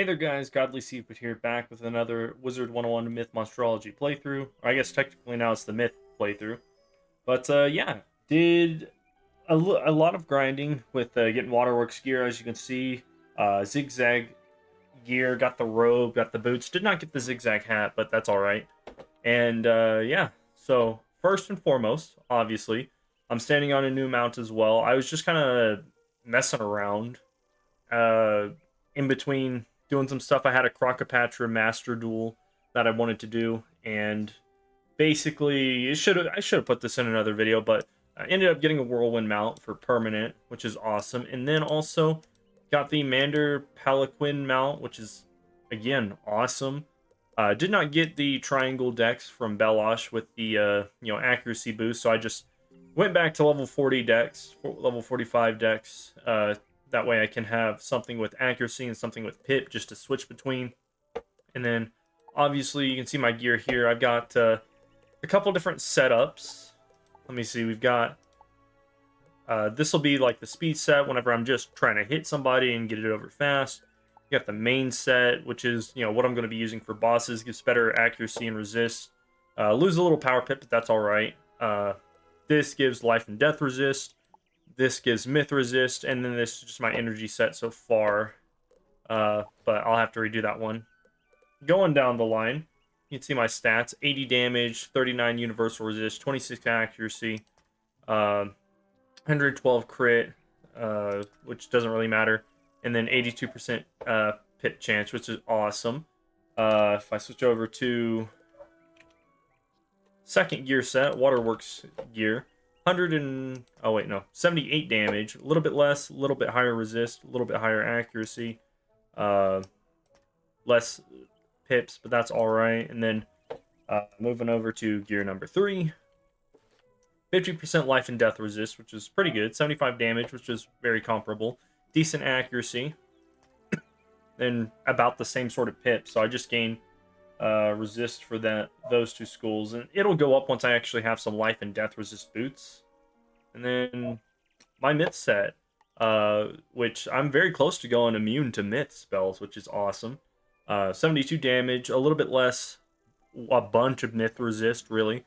Hey there guys, Godly Seafood here, back with another Wizard101 Myth Monstrology playthrough. Or I guess technically now it's the Myth playthrough. But yeah, did a lot of grinding with getting Waterworks gear, as you can see. Zigzag gear, got the robe, got the boots. Did not get the zigzag hat, but that's alright. And yeah, so first and foremost, obviously, I'm standing on a new mount as well. I was just kind of messing around uh, in between doing some stuff. I had a Crocopatra Master Duel that I wanted to do, and basically, I should have put this in another video, but I ended up getting a Whirlwind mount for permanent, which is awesome, and then also got the Mander Palaquin mount, which is again awesome. Did not get the triangle decks from Belosh with the accuracy boost, so I just went back to level 40 decks, level 45 decks. That way I can have something with accuracy and something with pip just to switch between. And then obviously you can see my gear here. I've got a couple different setups. Let me see. We've got this will be like the speed set whenever I'm just trying to hit somebody and get it over fast. You got the main set, which is what I'm going to be using for bosses. Gives better accuracy and resist. Lose a little power pip, but that's all right. This gives life and death resist. This gives myth resist, and then this is just my energy set so far. But I'll have to redo that one. Going down the line, you can see my stats: 80 damage, 39 universal resist, 26 accuracy, 112 crit, which doesn't really matter, and then 82% pip chance, which is awesome. If I switch over to second gear set, Waterworks gear, 78 damage, a little bit less, a little bit higher resist, a little bit higher accuracy, less pips, but that's all right. And then moving over to gear number 3, 50% life and death resist, which is pretty good, 75 damage, which is very comparable, decent accuracy, and about the same sort of pip. So I just gained resist for those two schools, and it'll go up once I actually have some life and death resist boots. And then my myth set, which I'm very close to going immune to myth spells, which is awesome. 72 damage, a little bit less, a bunch of myth resist, really.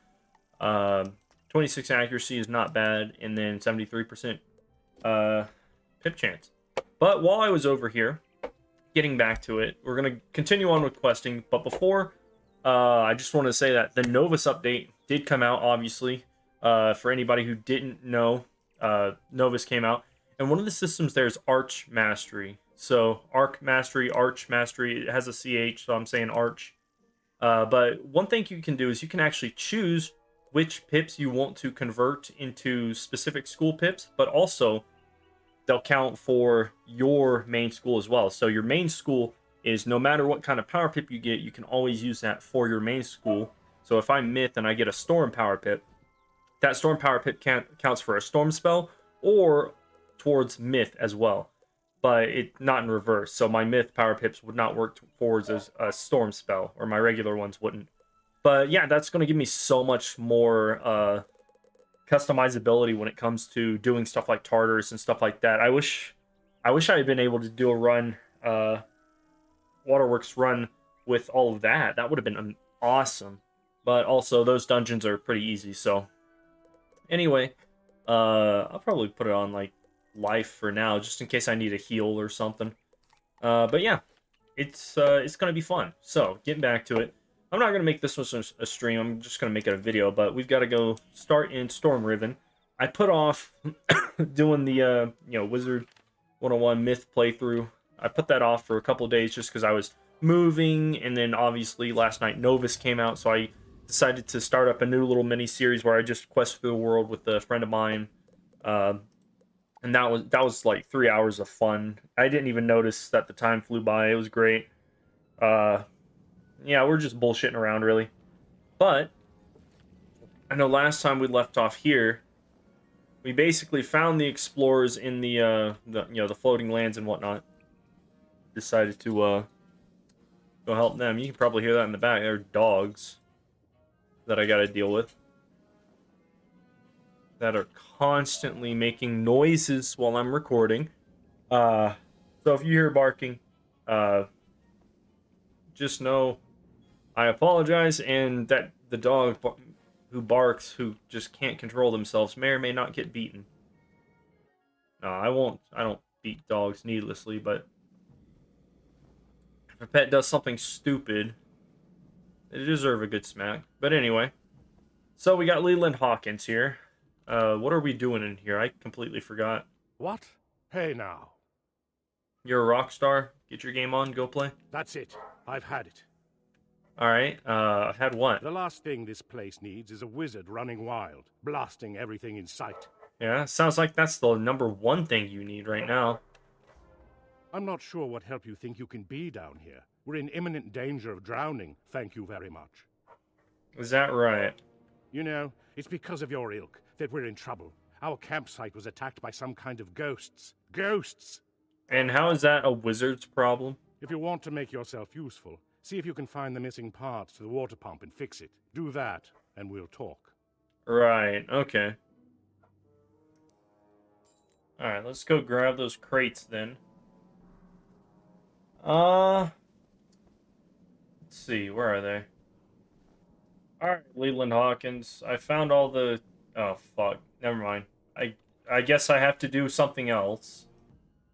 26 accuracy is not bad, and then 73% pip chance. But while I was over here, getting back to it, we're going to continue on with questing, but before, I just want to say that the Novus update did come out, obviously. For anybody who didn't know, Novus came out, and one of the systems there is Arch Mastery. So Arch Mastery, it has a CH, so I'm saying Arch. But one thing you can do is you can actually choose which pips you want to convert into specific school pips, but also they'll count for your main school as well. So your main school is no matter what kind of power pip you get, you can always use that for your main school. So if I'm myth and I get a storm power pip, that storm power pip counts for a storm spell or towards myth as well, but it not in reverse. So my myth power pips would not work towards a storm spell, or my regular ones wouldn't. But yeah, that's going to give me so much more customizability when it comes to doing stuff like Tartarus and stuff like that. I wish I had been able to do a run, Waterworks run with all of that. That would have been awesome. But also, those dungeons are pretty easy. So anyway, I'll probably put it on like life for now, just in case I need a heal or something. But yeah, it's gonna be fun. So getting back to it. I'm not going to make this one a stream. I'm just going to make it a video, but we've got to go start in Storm Riven. I put off doing the, Wizard 101 Myth playthrough. I put that off for a couple days just because I was moving, and then obviously last night Novus came out, so I decided to start up a new little mini-series where I just quest through the world with a friend of mine. And that was like 3 hours of fun. I didn't even notice that the time flew by. It was great. Yeah, we're just bullshitting around, really. But I know last time we left off here, we basically found the explorers in the floating lands and whatnot. Decided to go help them. You can probably hear that in the back. There are dogs that I got to deal with that are constantly making noises while I'm recording. So if you hear barking, just know I apologize, and that the dog who barks, who just can't control themselves, may or may not get beaten. No, I won't. I don't beat dogs needlessly, but if a pet does something stupid, they deserve a good smack. But anyway, so we got Leland Hawkins here. What are we doing in here? I completely forgot. What? Hey now. You're a rock star. Get your game on. Go play. That's it. I've had it. All right. Had what? The last thing this place needs is a wizard running wild, blasting everything in sight. Yeah, sounds like that's the #1 thing you need right now. I'm not sure what help you think you can be down here. We're in imminent danger of drowning, thank you very much. Is that right? You know, it's because of your ilk that we're in trouble. Our campsite was attacked by some kind of ghosts. Ghosts! And how is that a wizard's problem? If you want to make yourself useful, see if you can find the missing parts to the water pump and fix it. Do that, and we'll talk. Right, okay. Alright, let's go grab those crates then. Let's see, where are they? Alright, Leland Hawkins. I found all the... Oh, fuck. Never mind. I guess I have to do something else.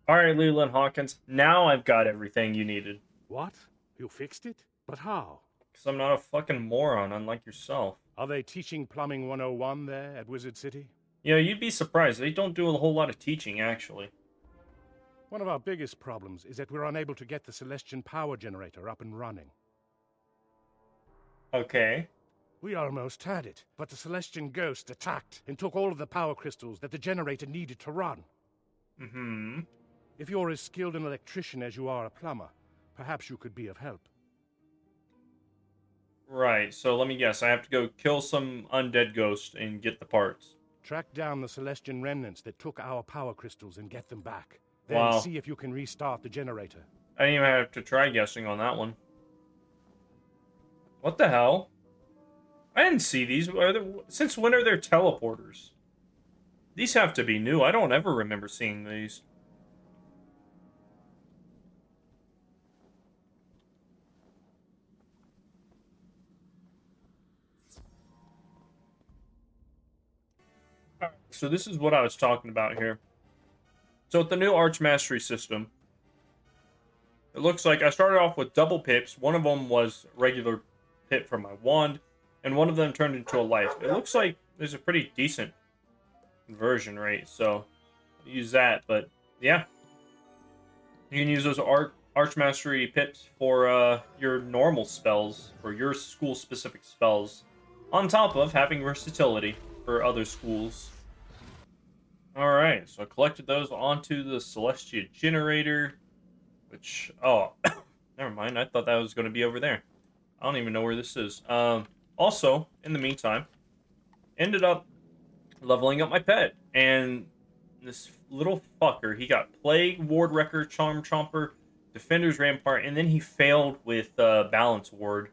Alright, Leland Hawkins. Now I've got everything you needed. What? You fixed it? But how? Because I'm not a fucking moron, unlike yourself. Are they teaching Plumbing 101 there at Wizard City? Yeah, you'd be surprised. They don't do a whole lot of teaching, actually. One of our biggest problems is that we're unable to get the Celestian power generator up and running. Okay. We almost had it, but the Celestian ghost attacked and took all of the power crystals that the generator needed to run. Mm-hmm. If you're as skilled an electrician as you are a plumber, perhaps you could be of help. Right, so let me guess. I have to go kill some undead ghost and get the parts. Track down the Celestian remnants that took our power crystals and get them back. Then Wow. see if you can restart the generator. I didn't even have to try guessing on that one. What the hell? I didn't see these. Since when are there teleporters? These have to be new. I don't ever remember seeing these. Alright, so this is what I was talking about here. So with the new Arch Mastery system, it looks like I started off with double pips. One of them was regular pip for my wand, and one of them turned into a life. It looks like there's a pretty decent conversion rate, so I'll use that. But yeah, you can use those Arch Mastery pips for your normal spells, for your school-specific spells, on top of having versatility for other schools. Alright, so I collected those onto the Celestia generator, which, oh, never mind, I thought that was going to be over there. I don't even know where this is. Also, in the meantime, ended up leveling up my pet, and this little fucker, he got Plague, Ward Wrecker, Charm Chomper, Defender's Rampart, and then he failed with Balance Ward,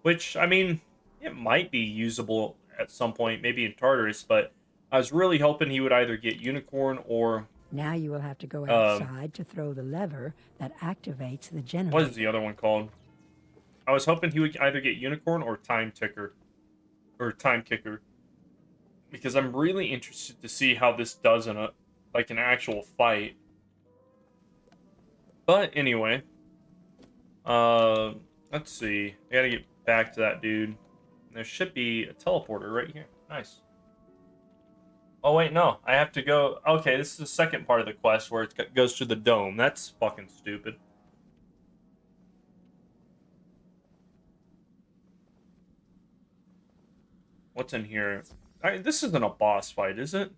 which, I mean, it might be usable at some point, maybe in Tartarus, but I was really hoping he would either get Unicorn or... Now you will have to go outside to throw the lever that activates the generator. What is the other one called? I was hoping he would either get Unicorn or Time Ticker. Or Time Kicker. Because I'm really interested to see how this does in an actual fight. But anyway. Let's see. I gotta get back to that dude. There should be a teleporter right here. Nice. Oh, wait, no. I have to go... Okay, this is the second part of the quest where it goes to the dome. That's fucking stupid. What's in here? This isn't a boss fight, is it?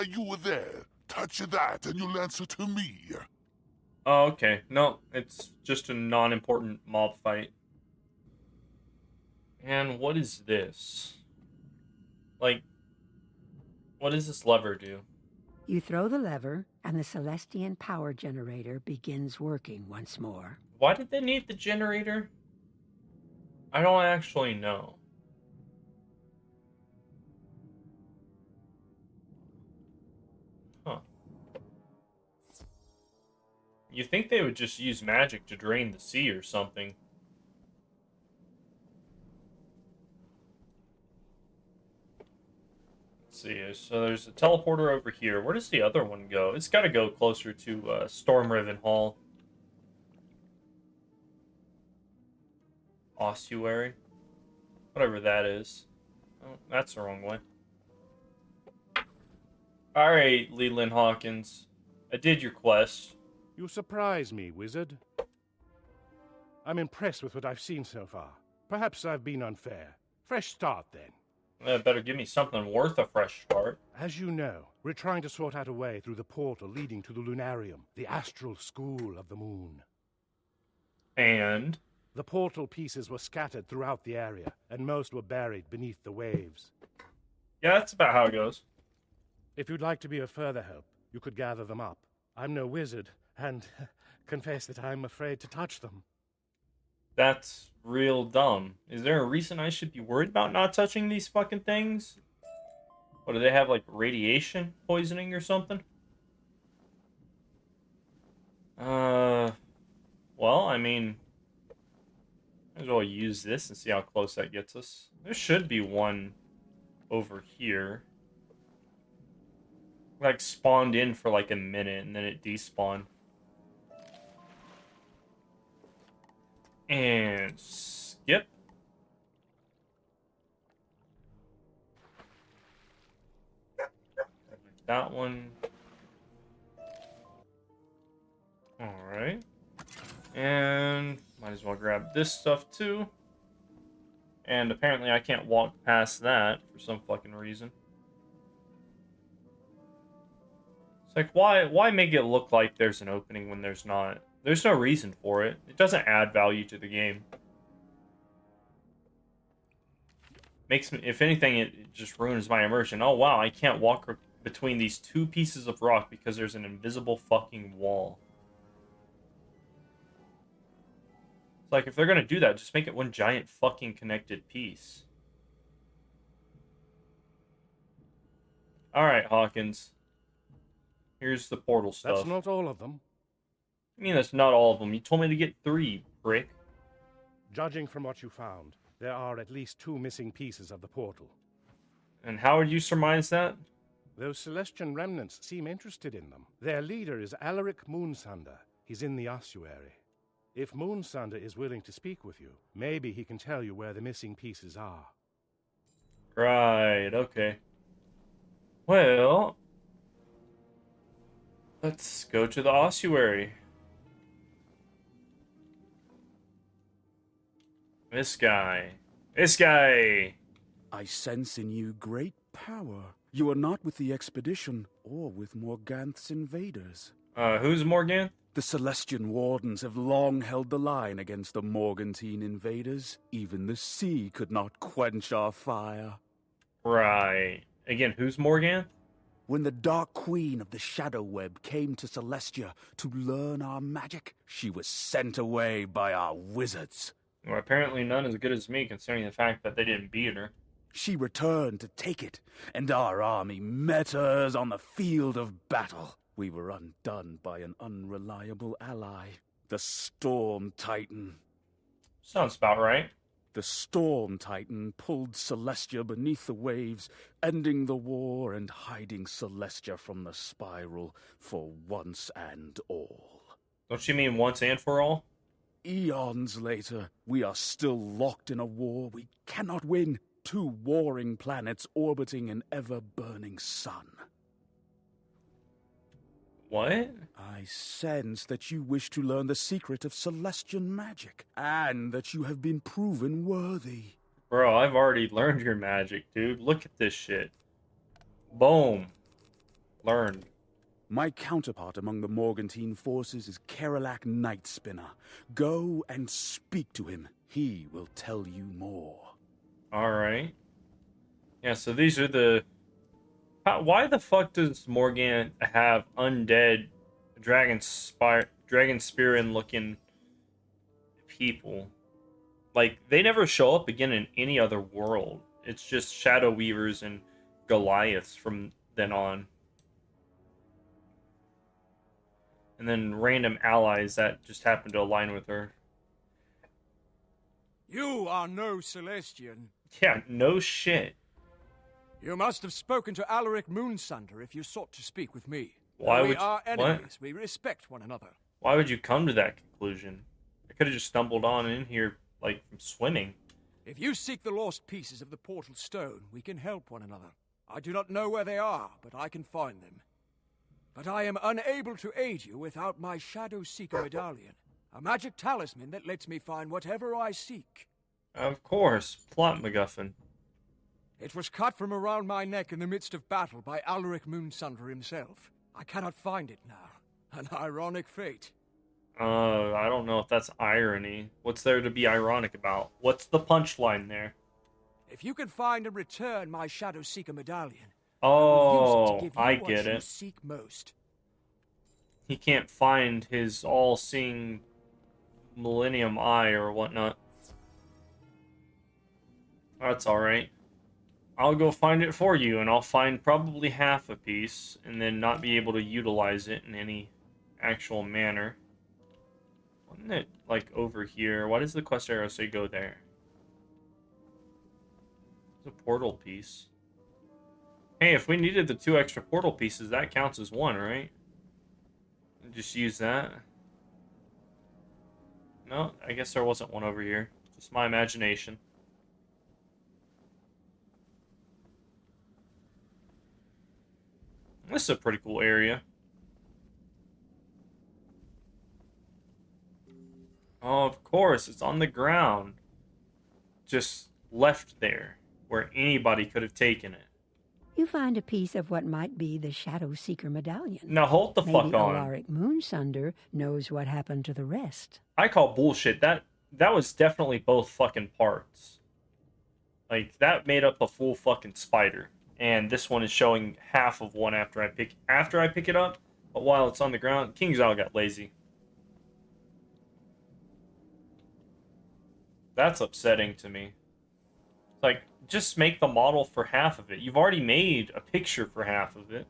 You were there. Touch that and you'll answer to me. Oh, okay. No, it's just a non-important mob fight. And what is this? Like, what does this lever do? You throw the lever, and the Celestian power generator begins working once more. Why did they need the generator? I don't actually know. Huh. You think they would just use magic to drain the sea or something? Let's see. So there's a teleporter over here. Where does the other one go? It's got to go closer to Stormriven Hall. Ossuary. Whatever that is. Oh, that's the wrong way. Alright, Leland Hawkins. I did your quest. You surprise me, wizard. I'm impressed with what I've seen so far. Perhaps I've been unfair. Fresh start, then. Better give me something worth a fresh start. As you know, we're trying to sort out a way through the portal leading to the Lunarium, the astral school of the moon. And? The portal pieces were scattered throughout the area, and most were buried beneath the waves. Yeah, that's about how it goes. If you'd like to be of further help, you could gather them up. I'm no wizard, and confess that I'm afraid to touch them. That's real dumb. Is there a reason I should be worried about not touching these fucking things? What, do they have, like, radiation poisoning or something? Well, I mean, might as well use this and see how close that gets us. There should be one over here. Like, spawned in for, like, a minute, and then it despawned. And skip. That one. Alright. And might as well grab this stuff too. And apparently I can't walk past that for some fucking reason. It's like, why make it look like there's an opening when there's not? There's no reason for it. It doesn't add value to the game. Makes me, if anything, it just ruins my immersion. Oh wow, I can't walk between these two pieces of rock because there's an invisible fucking wall. It's like, if they're gonna do that, just make it one giant fucking connected piece. Alright, Hawkins. Here's the portal stuff. That's not all of them. I mean, that's not all of them. You told me to get 3, prick. Judging from what you found, there are at least 2 missing pieces of the portal. And how would you surmise that? Those Celestian remnants seem interested in them. Their leader is Alaric Moonsunder. He's in the ossuary. If Moonsunder is willing to speak with you, maybe he can tell you where the missing pieces are. Right, okay. Well, let's go to the ossuary. This guy. This guy! I sense in you great power. You are not with the expedition, or with Morganth's invaders. Who's Morgan? The Celestian Wardens have long held the line against the Morgantine invaders. Even the sea could not quench our fire. Right. Again, who's Morgan? When the Dark Queen of the Shadow Web came to Celestia to learn our magic, she was sent away by our wizards. Well, apparently none as good as me, considering the fact that they didn't beat her. She returned to take it, and our army met hers on the field of battle. We were undone by an unreliable ally, the Storm Titan. Sounds about right. The Storm Titan pulled Celestia beneath the waves, ending the war and hiding Celestia from the spiral for once and all. Don't you mean once and for all? Eons later, we are still locked in a war we cannot win. 2 warring planets orbiting an ever-burning sun. What? I sense that you wish to learn the secret of Celestian magic, and that you have been proven worthy. Bro, I've already learned your magic, dude. Look at this shit. Boom. Learned. My counterpart among the Morgantine forces is Kerelak Nightspinner. Go and speak to him. He will tell you more. Alright. Yeah, so these are the... Why the fuck does Morgan have undead dragon spearing looking people? Like, they never show up again in any other world. It's just Shadow Weavers and Goliaths from then on. And then random allies that just happen to align with her. You are no Celestian. Yeah, no shit. You must have spoken to Alaric Moonsunder if you sought to speak with me. Why Though we would you, are enemies, what? we respect one another. Why would you come to that conclusion? I could have just stumbled on in here, like, from swimming. If you seek the lost pieces of the portal stone, we can help one another. I do not know where they are, but I can find them. But I am unable to aid you without my Shadow Seeker medallion, a magic talisman that lets me find whatever I seek. Of course, plot MacGuffin. It was cut from around my neck in the midst of battle by Alaric Moonsunder himself. I cannot find it now. An ironic fate. I don't know if that's irony. What's there to be ironic about? What's the punchline there? If you can find and return my Shadow Seeker medallion, Oh, I what get you it. seek most. He can't find his all-seeing Millennium Eye or whatnot. That's alright. I'll go find it for you, and I'll find probably half a piece, and then not be able to utilize it in any actual manner. Wasn't it, like, over here? Why does the quest arrow say go there? It's a portal piece. Hey, if we needed the 2 extra portal pieces, that counts as 1, right? Just use that. No, I guess there wasn't one over here. Just my imagination. This is a pretty cool area. Oh, of course, it's on the ground. Just left there, where anybody could have taken it. You find a piece of what might be the Shadow Seeker medallion. Now hold the fuck Maybe on. Alaric Moonsunder knows what happened to the rest. I call bullshit. That was definitely both fucking parts. Like, that made up a full fucking spider. And this one is showing half of one after I pick it up. But while it's on the ground, King's Isle got lazy. That's upsetting to me. Like, just make the model for half of it. You've already made a picture for half of it.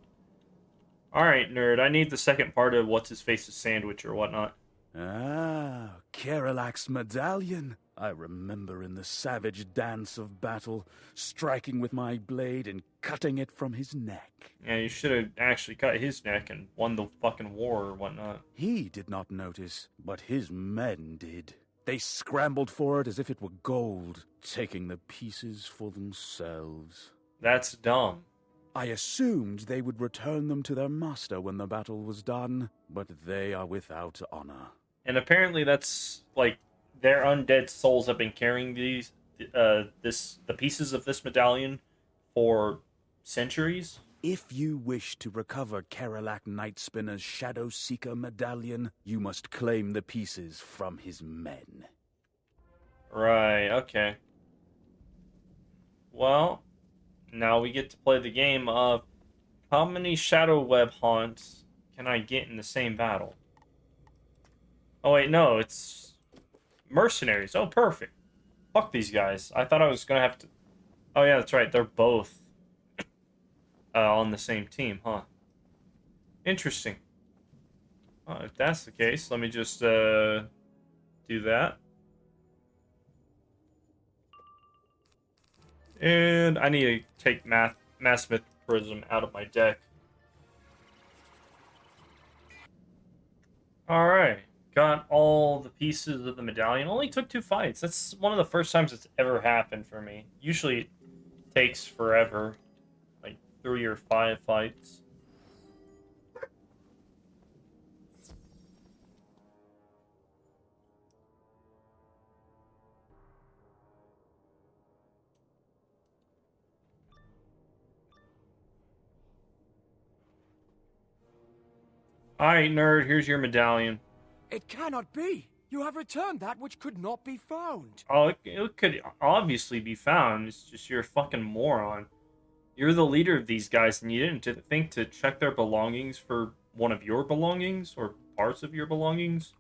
Alright, nerd, I need the second part of what's-his-face's sandwich or whatnot. Ah, Keralak's medallion. I remember in the savage dance of battle, striking with my blade and cutting it from his neck. Yeah, you should have actually cut his neck and won the fucking war or whatnot. He did not notice, but his men did. They scrambled for it as if it were gold, taking the pieces for themselves. That's dumb. I assumed they would return them to their master when the battle was done, but they are without honor. And apparently that's, like, their undead souls have been carrying the pieces of this medallion for centuries. If you wish to recover Keralak Nightspinner's Shadow Seeker medallion, you must claim the pieces from his men. Right, okay. Well, now we get to play the game of how many Shadow Web Haunts can I get in the same battle? Oh wait, no, it's mercenaries. Oh, perfect. Fuck these guys. I thought I was gonna have to... Oh yeah, that's right, they're both on the same team, huh? Interesting. If that's the case, let me just do that. And I need to take Mass Myth Prism out of my deck. Alright. Got all the pieces of the medallion. Only took 2 fights. That's one of the first times it's ever happened for me. Usually it takes forever. Like 3 or 5 fights. Alright, nerd, here's your medallion. It cannot be! You have returned that which could not be found! Oh, it could obviously be found. It's just you're a fucking moron. You're the leader of these guys, and you didn't think to check their belongings for one of your belongings, or parts of your belongings?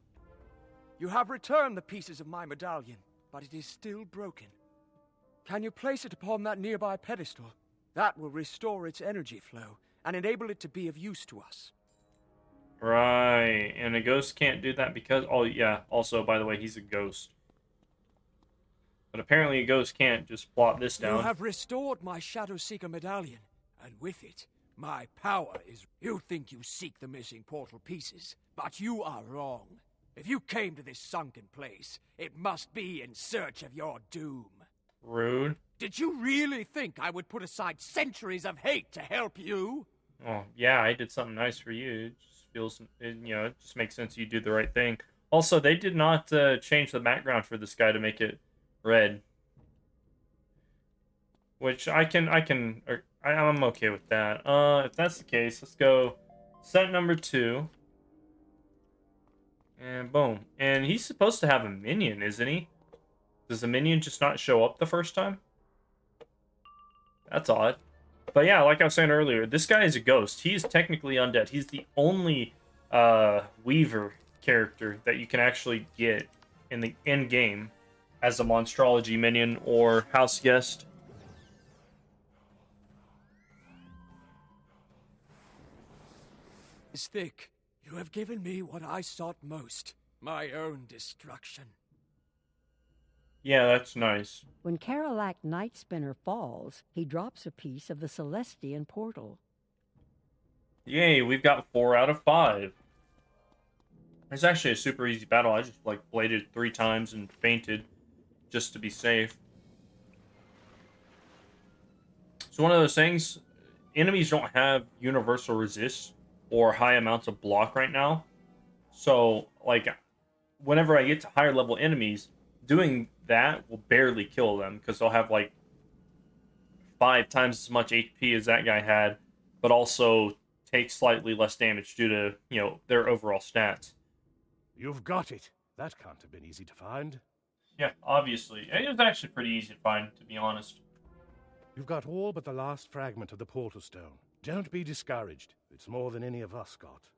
You have returned the pieces of my medallion. but it is still broken. Can you place it upon that nearby pedestal? That will restore its energy flow and enable it to be of use to us. Right, and a ghost can't do that because... Oh, yeah, also, by the way, he's a ghost. But apparently a ghost can't just plot this down. You have restored my Shadow Seeker medallion, and with it, my power is... You think you seek the missing portal pieces, but you are wrong. If you came to this sunken place, it must be in search of your doom. Rude. Did you really think I would put aside centuries of hate to help you? Oh, yeah, I did something nice for you. It just feels, it just makes sense you do the right thing. Also, they did not change the background for this guy to make it red. Which I'm okay with that. If that's the case, let's go set number 2. And boom. And he's supposed to have a minion, isn't he? Does the minion just not show up the first time? That's odd. But yeah, like I was saying earlier, this guy is a ghost. He's technically undead. He's the only Weaver character that you can actually get in the end game as a monstrology minion or house guest. Is thick. You have given me what I sought most, my own destruction. Yeah, that's nice. When Karalak Nightspinner falls, he drops a piece of the Celestian portal. Yay, we've got 4 out of 5. It's actually a super easy battle. I just, bladed 3 times and fainted just to be safe. So one of those things, enemies don't have universal resist or high amounts of block right now. So, whenever I get to higher level enemies, doing that will barely kill them because they'll have 5 times as much HP as that guy had, but also take slightly less damage due to, their overall stats. You've got it. That can't have been easy to find. Yeah, obviously. It was actually pretty easy to find, to be honest. You've got all but the last fragment of the portal stone. Don't be discouraged. It's more than any of us got.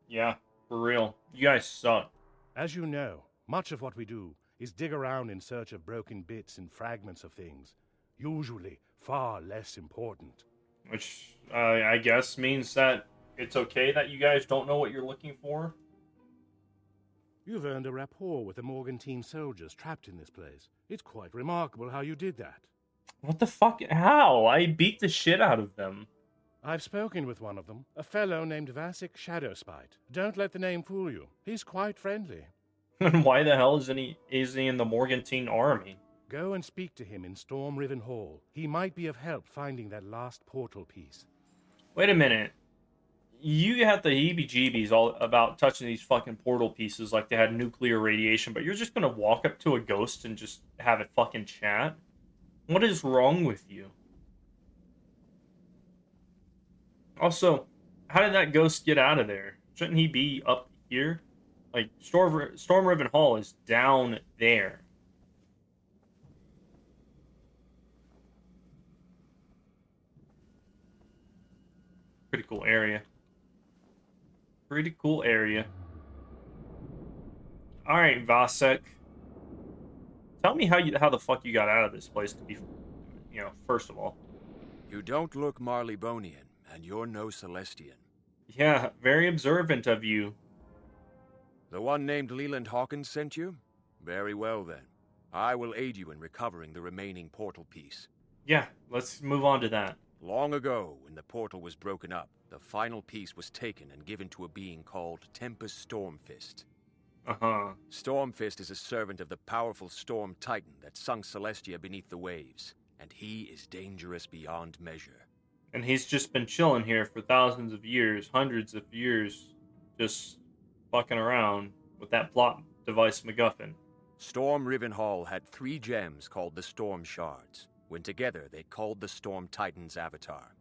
Yeah, for real. You guys suck. As you know, much of what we do is dig around in search of broken bits and fragments of things, usually far less important. Which, I guess, means that it's okay that you guys don't know what you're looking for? You've earned a rapport with the Morgantine soldiers trapped in this place. It's quite remarkable how you did that. What the fuck? How? I beat the shit out of them. I've spoken with one of them, a fellow named Vasek Shadowspite. Don't let the name fool you. He's quite friendly. And why the hell is he in the Morgantine army? Go and speak to him in Storm Riven Hall. He might be of help finding that last portal piece. Wait a minute. You had the heebie-jeebies all about touching these fucking portal pieces like they had nuclear radiation, but you're just gonna walk up to a ghost and just have it fucking chat? What is wrong with you? Also, how did that ghost get out of there? Shouldn't he be up here? Storm Riven Hall is down there. Pretty cool area. Pretty cool area. Alright, Vasek. Tell me how the fuck you got out of this place to be, first of all. You don't look Marleybonian, and you're no Celestian. Yeah, very observant of you. The one named Leland Hawkins sent you? Very well, then. I will aid you in recovering the remaining portal piece. Yeah, let's move on to that. Long ago, when the portal was broken up, the final piece was taken and given to a being called Tempest Stormfist. Uh-huh. Stormfist is a servant of the powerful Storm Titan that sunk Celestia beneath the waves, and he is dangerous beyond measure. And he's just been chilling here for thousands of years, hundreds of years, just fucking around with that plot device MacGuffin. Storm Riven Hall had 3 gems called the Storm Shards. When together, they called the Storm Titan's avatar.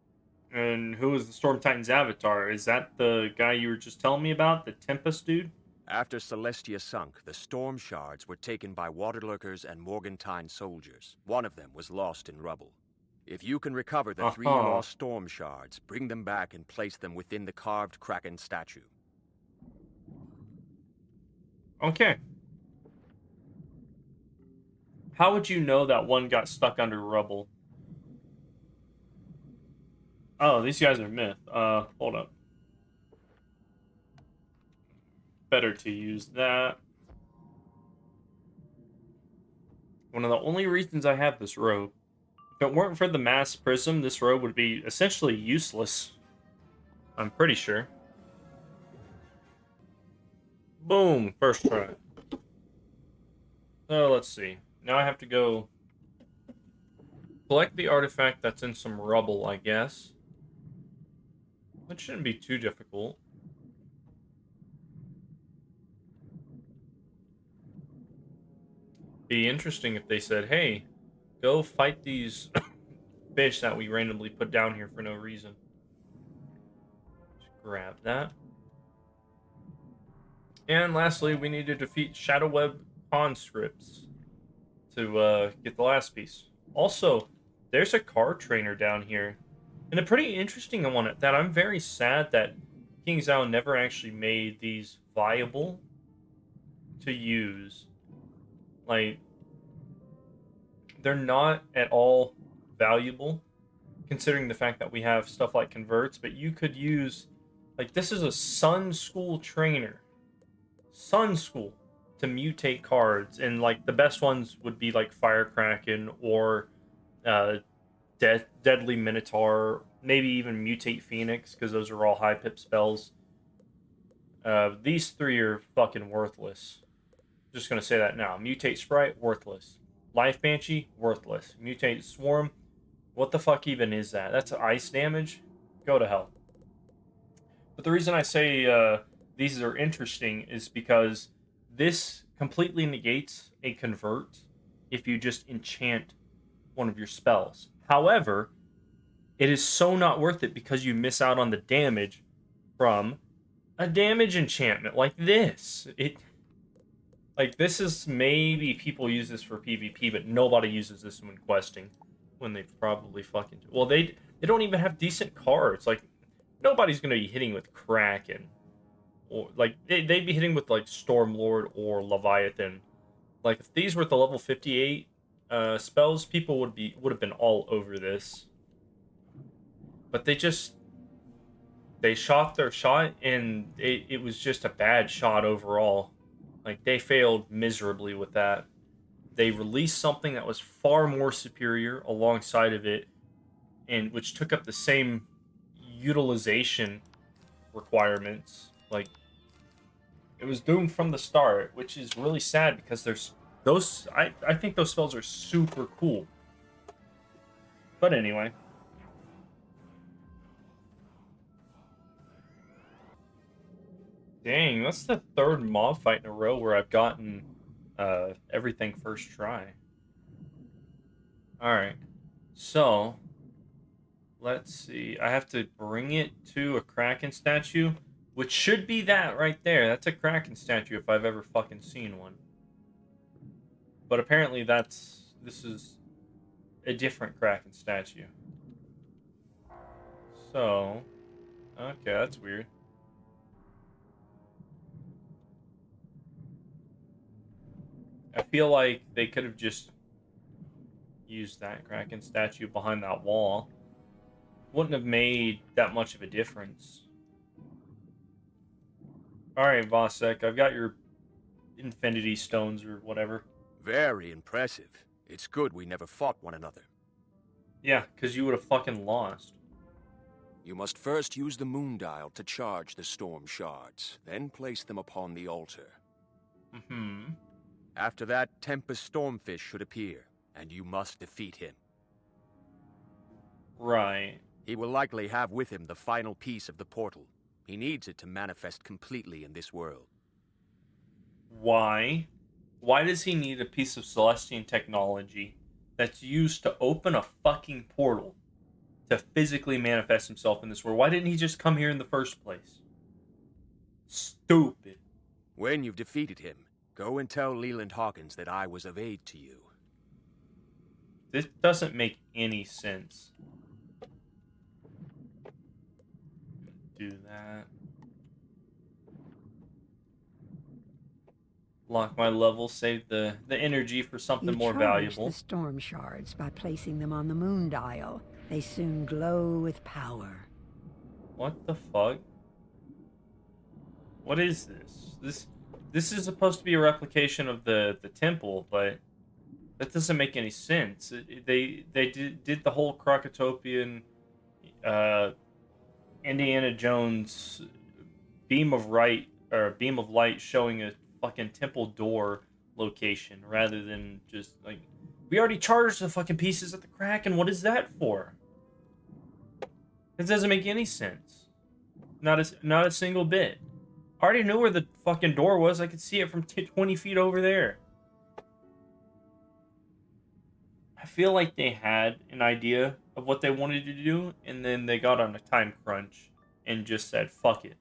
And who is the Storm Titan's avatar? Is that the guy you were just telling me about? The Tempest dude? After Celestia sunk, the Storm Shards were taken by Waterlurkers and Morgantine soldiers. One of them was lost in rubble. If you can recover the 3 lost Storm Shards, bring them back and place them within the carved Kraken statue. Okay. How would you know that one got stuck under rubble? Oh, these guys are myth. Hold up. Better to use that. One of the only reasons I have this robe. If it weren't for the mass prism, this robe would be essentially useless. I'm pretty sure. Boom! First try. So, let's see. Now I have to go collect the artifact that's in some rubble, I guess. That shouldn't be too difficult. Be interesting if they said, hey, go fight these fish that we randomly put down here for no reason. Just grab that. And lastly, we need to defeat Shadowweb conscripts to get the last piece. Also, there's a card trainer down here. And a pretty interesting one that I'm very sad that King Zhao never actually made these viable to use. Like, they're not at all valuable, considering the fact that we have stuff like converts, but you could use, like, this is a Sun School trainer. Sun School to mutate cards, and, like, the best ones would be, like, Firekraken or Deadly Minotaur, maybe even Mutate Phoenix, because those are all high pip spells. These three are fucking worthless. Just gonna say that now. Mutate Sprite, worthless. Life Banshee, worthless. Mutate Swarm, what the fuck even is that? That's ice damage? Go to hell. But the reason I say these are interesting is because this completely negates a convert if you just enchant one of your spells. However, it is so not worth it because you miss out on the damage from a damage enchantment like this. Like, this is, maybe people use this for PvP, but nobody uses this when questing. When they probably fucking... Well, they don't even have decent cards. Like, nobody's going to be hitting with Kraken. Or, like, they'd be hitting with, like, Stormlord or Leviathan. Like, if these were the level 58 spells, people would have been all over this. But they shot their shot, and it was just a bad shot overall. Like, they failed miserably with that. They released something that was far more superior alongside of it, and which took up the same utilization requirements. Like, it was doomed from the start, which is really sad because there's those. I think those spells are super cool. But anyway. Dang, that's the third mob fight in a row where I've gotten everything first try. Alright, so let's see. I have to bring it to a Kraken statue, which should be that right there. That's a Kraken statue if I've ever fucking seen one. But apparently this is a different Kraken statue. So, okay, that's weird. I feel like they could have just used that Kraken statue behind that wall. Wouldn't have made that much of a difference. Alright, Vosek, I've got your Infinity Stones or whatever. Very impressive. It's good we never fought one another. Yeah, because you would have fucking lost. You must first use the moon dial to charge the storm shards, then place them upon the altar. Mm-hmm. After that, Tempest Stormfish should appear, and you must defeat him. Right. He will likely have with him the final piece of the portal. He needs it to manifest completely in this world. Why? Why does he need a piece of Celestian technology that's used to open a fucking portal to physically manifest himself in this world? Why didn't he just come here in the first place? Stupid. When you've defeated him, go and tell Leland Hawkins that I was of aid to you. This doesn't make any sense. Do that. Lock my level, save the energy for something You more charge valuable. the storm shards by placing them on the moon dial. They soon glow with power. What the fuck? What is this? This is supposed to be a replication of the temple, but that doesn't make any sense. They did the whole Crocotopian uh Indiana Jones beam of light showing a fucking temple door location rather than just like we already charged the fucking pieces at the crack, and what is that for? It doesn't make any sense. Not a single bit. I already knew where the fucking door was. I could see it from 20 feet over there. I feel like they had an idea of what they wanted to do, and then they got on a time crunch and just said, fuck it.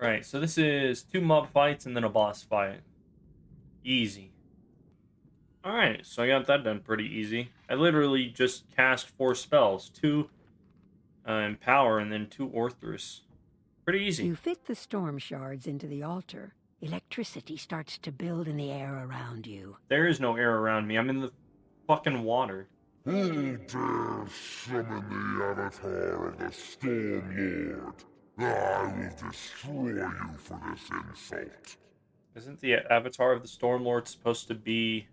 Right, so this is 2 mob fights and then a boss fight. Easy. Alright, so I got that done pretty easy. I literally just cast 4 spells. 2 Empower and then 2 Orthrus. Pretty easy. You fit the storm shards into the altar. Electricity starts to build in the air around you. There is no air around me. I'm in the fucking water. Who dare summon the avatar of the Storm Lord? I will destroy you for this insult. Isn't the avatar of the Storm Lord supposed to be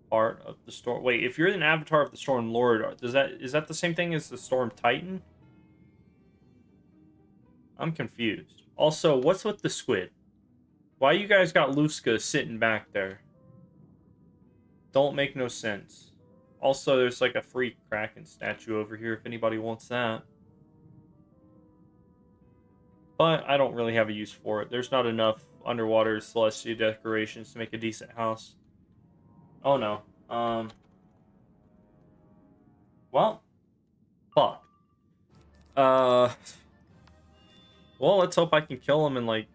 part of the storm? Wait, if you're an avatar of the Storm Lord, is that the same thing as the Storm Titan? I'm confused. Also, what's with the squid? Why you guys got Luska sitting back there? Don't make no sense. Also, there's like a free Kraken statue over here if anybody wants that. But I don't really have a use for it. There's not enough underwater celestial decorations to make a decent house. Oh no. Well. Fuck. Well, let's hope I can kill him in like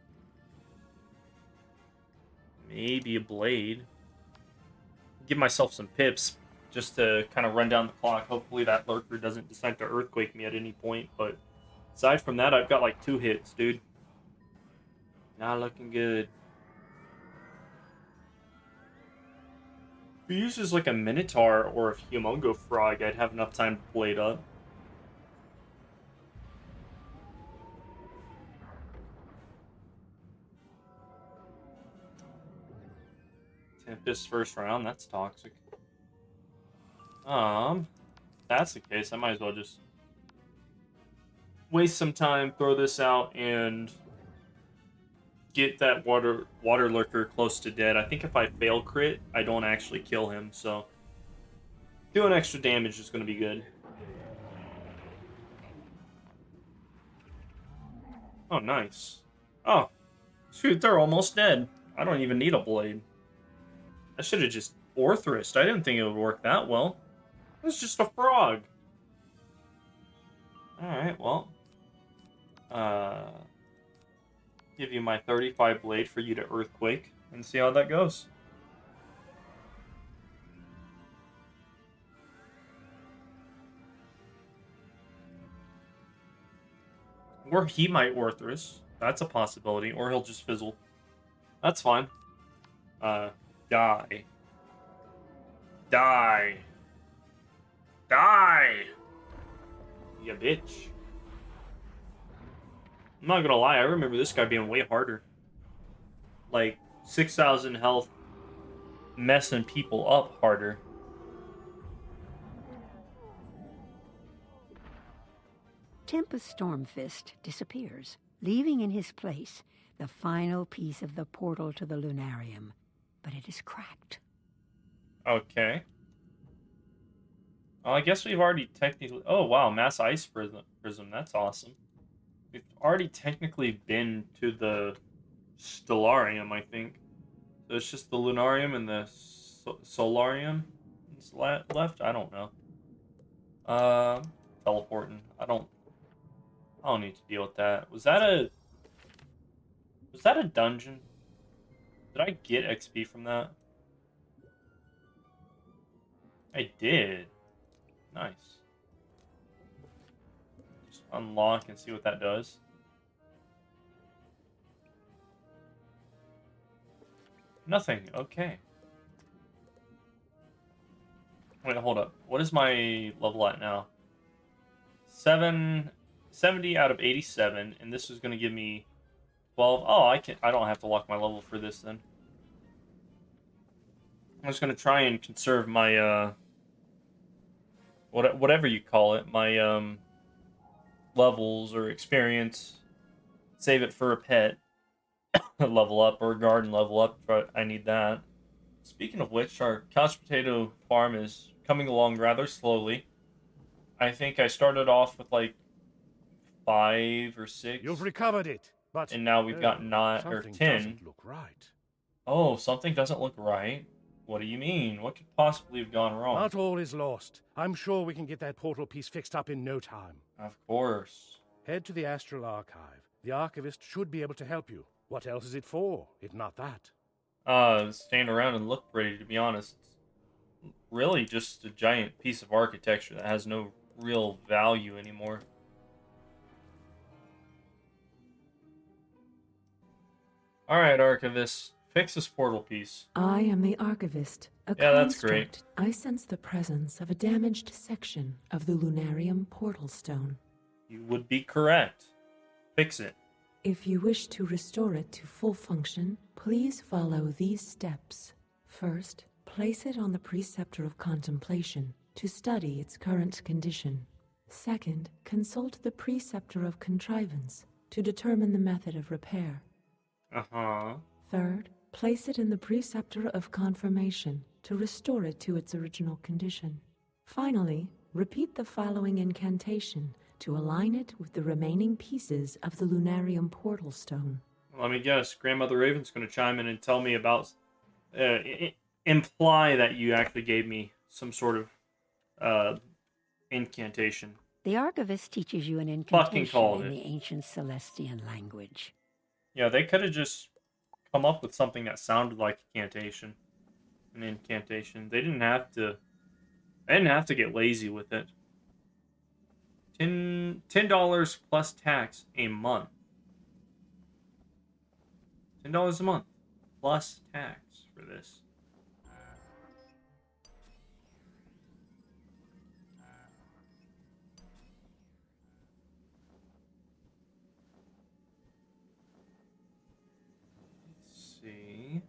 maybe a blade. Give myself some pips just to kind of run down the clock. Hopefully that lurker doesn't decide to earthquake me at any point, but aside from that, I've got like 2 hits, dude. Not looking good. If he uses like a Minotaur or a Humongo Frog, I'd have enough time to blade up. Tempest first round, that's toxic. If that's the case, I might as well just waste some time, throw this out, and get that water lurker close to dead. I think if I fail crit, I don't actually kill him, so doing extra damage is going to be good. Oh, nice. Oh, shoot, they're almost dead. I don't even need a blade. I should have just Orthrused. I didn't think it would work that well. It's just a frog. Alright, well. Give you my 35 blade for you to Earthquake and see how that goes. Or he might Orthrus. That's a possibility. Or he'll just fizzle. That's fine. Die. Die. Die! You bitch. I'm not gonna lie, I remember this guy being way harder. Like, 6,000 health, messing people up harder. Tempest Stormfist disappears, leaving in his place the final piece of the portal to the Lunarium. But it is cracked. Okay. Well, I guess we've already technically... Oh, wow, Mass Ice Prism. That's awesome. We've already technically been to the Stellarium, I think. So it's just the Lunarium and the Solarium left? I don't know. Teleporting. I don't need to deal with that. Was that a dungeon? Did I get XP from that? I did. Nice. Just unlock and see what that does. Nothing. Okay. Wait, hold up. What is my level at now? 70 out of 87, and this is going to give me 12. Oh, I don't have to lock my level for this then. I'm just going to try and conserve my whatever you call it, my levels or experience. Save it for a pet level up or a garden level up if I need that. Speaking of which, our couch potato farm is coming along rather slowly. I think I started off with like 5 or 6. You've recovered it, but And now we've got 9 or something 10. doesn't look right. Oh, something doesn't look right. What do you mean? What could possibly have gone wrong? Not all is lost. I'm sure we can get that portal piece fixed up in no time. Of course. Head to the Astral Archive. The archivist should be able to help you. What else is it for, if not that? Stand around and look pretty, to be honest. It's really just a giant piece of architecture that has no real value anymore. Alright, Archivist. Fix this portal piece. I am the Archivist, a Yeah, that's great. construct. I sense the presence of a damaged section of the Lunarium portal stone. You would be correct. Fix it. If you wish to restore it to full function, please follow these steps. First, place it on the preceptor of contemplation to study its current condition. Second, consult the preceptor of contrivance to determine the method of repair. Uh-huh. Third, place it in the preceptor of confirmation to restore it to its original condition. Finally, repeat the following incantation to align it with the remaining pieces of the Lunarium portal stone. Let me guess. Grandmother Raven's going to chime in and tell me about... imply that you actually gave me some sort of incantation. The archivist teaches you an Fucking incantation called in it. the ancient Celestian language. Yeah, they could have just come up with something that sounded like incantation. An incantation. They didn't have to... I didn't have to get lazy with it. $10 plus tax a month. $10 a month plus tax for this. Let's see.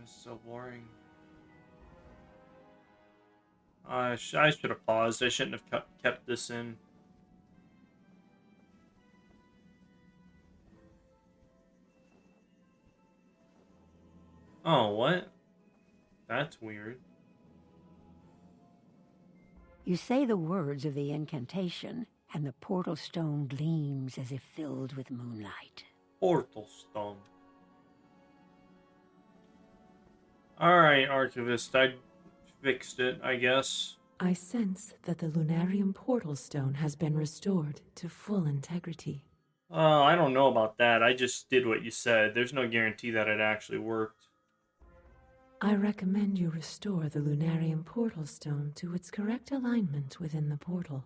It's so boring. I should have paused. I shouldn't have kept this in. Oh, what? That's weird. You say the words of the incantation, and the portal stone gleams as if filled with moonlight. Portal stone. Alright, Archivist. I fixed it, I guess. I sense that the Lunarium portal stone has been restored to full integrity. I don't know about that. I just did what you said. There's no guarantee that it actually worked. I recommend you restore the Lunarium portal stone to its correct alignment within the portal.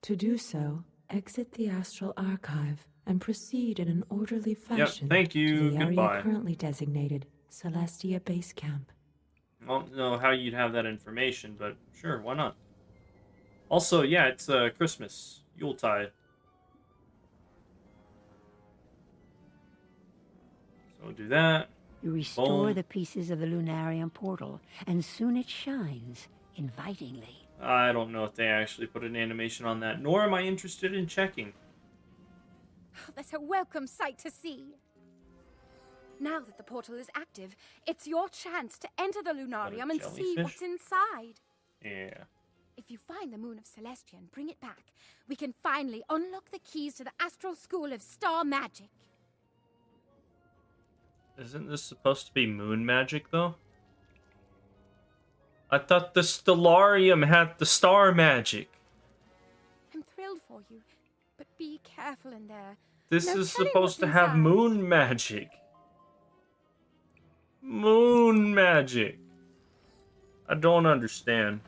To do so, exit the Astral Archive and proceed in an orderly fashion thank you. to the Goodbye. area currently designated Celestia Base Camp. I don't know how you'd have that information, but sure, why not? Also, yeah, it's Christmas. Yuletide. So do that. You restore Boom. the pieces of the Lunarium portal, and soon it shines invitingly. I don't know if they actually put an animation on that, nor am I interested in checking. Oh, that's a welcome sight to see. Now that the portal is active, it's your chance to enter the Lunarium and see jellyfish? what's inside. Yeah. If you find the Moon of Celestia and bring it back, we can finally unlock the keys to the Astral School of Star Magic. Isn't this supposed to be moon magic, though? I thought the Stellarium had the star magic. I'm thrilled for you, but be careful in there. This No is telling supposed to what's have inside. moon magic. Moon magic. I don't understand.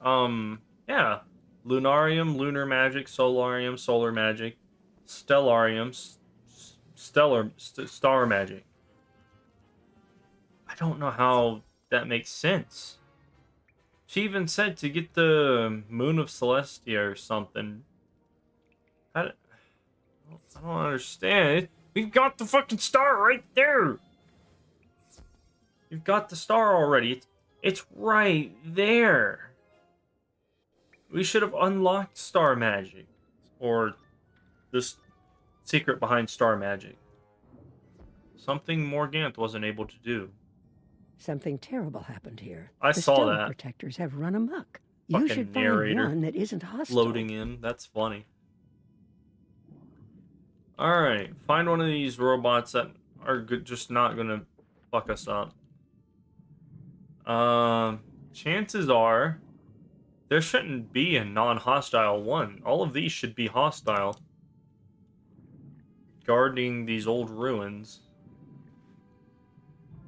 Yeah. Lunarium, lunar magic, solarium, solar magic, stellarium, star magic. I don't know how that makes sense. She even said to get the moon of Celestia or something. I don't understand. We've got the fucking star right there. You've got the star already. It's right there. We should have unlocked star magic. Or this secret behind star magic. Something Morganth wasn't able to do. Something terrible happened here. I the saw Stellar that. Protectors have run amok. Fucking You should narrator. find one that isn't hostile. Loading in. That's funny. Alright. Find one of these robots that are just not gonna fuck us up. Chances are there shouldn't be a non-hostile one. All of these should be hostile. Guarding these old ruins.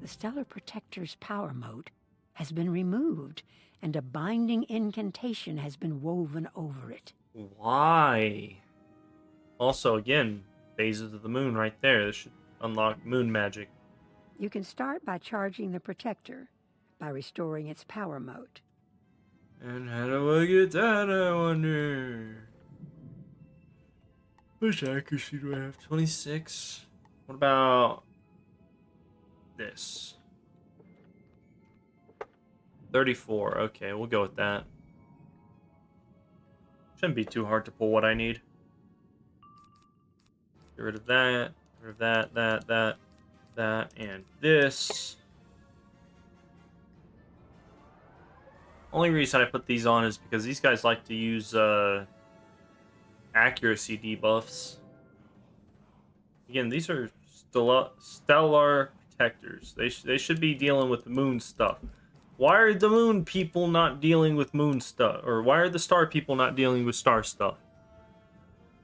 The Stellar Protector's power moat has been removed, and a binding incantation has been woven over it. Why? Also, again, phases of the moon right there. This should unlock moon magic. You can start by charging the Protector, by restoring its power moat. And how do I get that, I wonder? Which accuracy do I have? 26? What about this? 34. Okay, we'll go with that. Shouldn't be too hard to pull what I need. Get rid of that. Get rid of that, and this. Only reason I put these on is because these guys like to use accuracy debuffs. Again, these are stellar protectors. They should be dealing with the moon stuff. Why are the moon people not dealing with moon stuff? Or why are the star people not dealing with star stuff?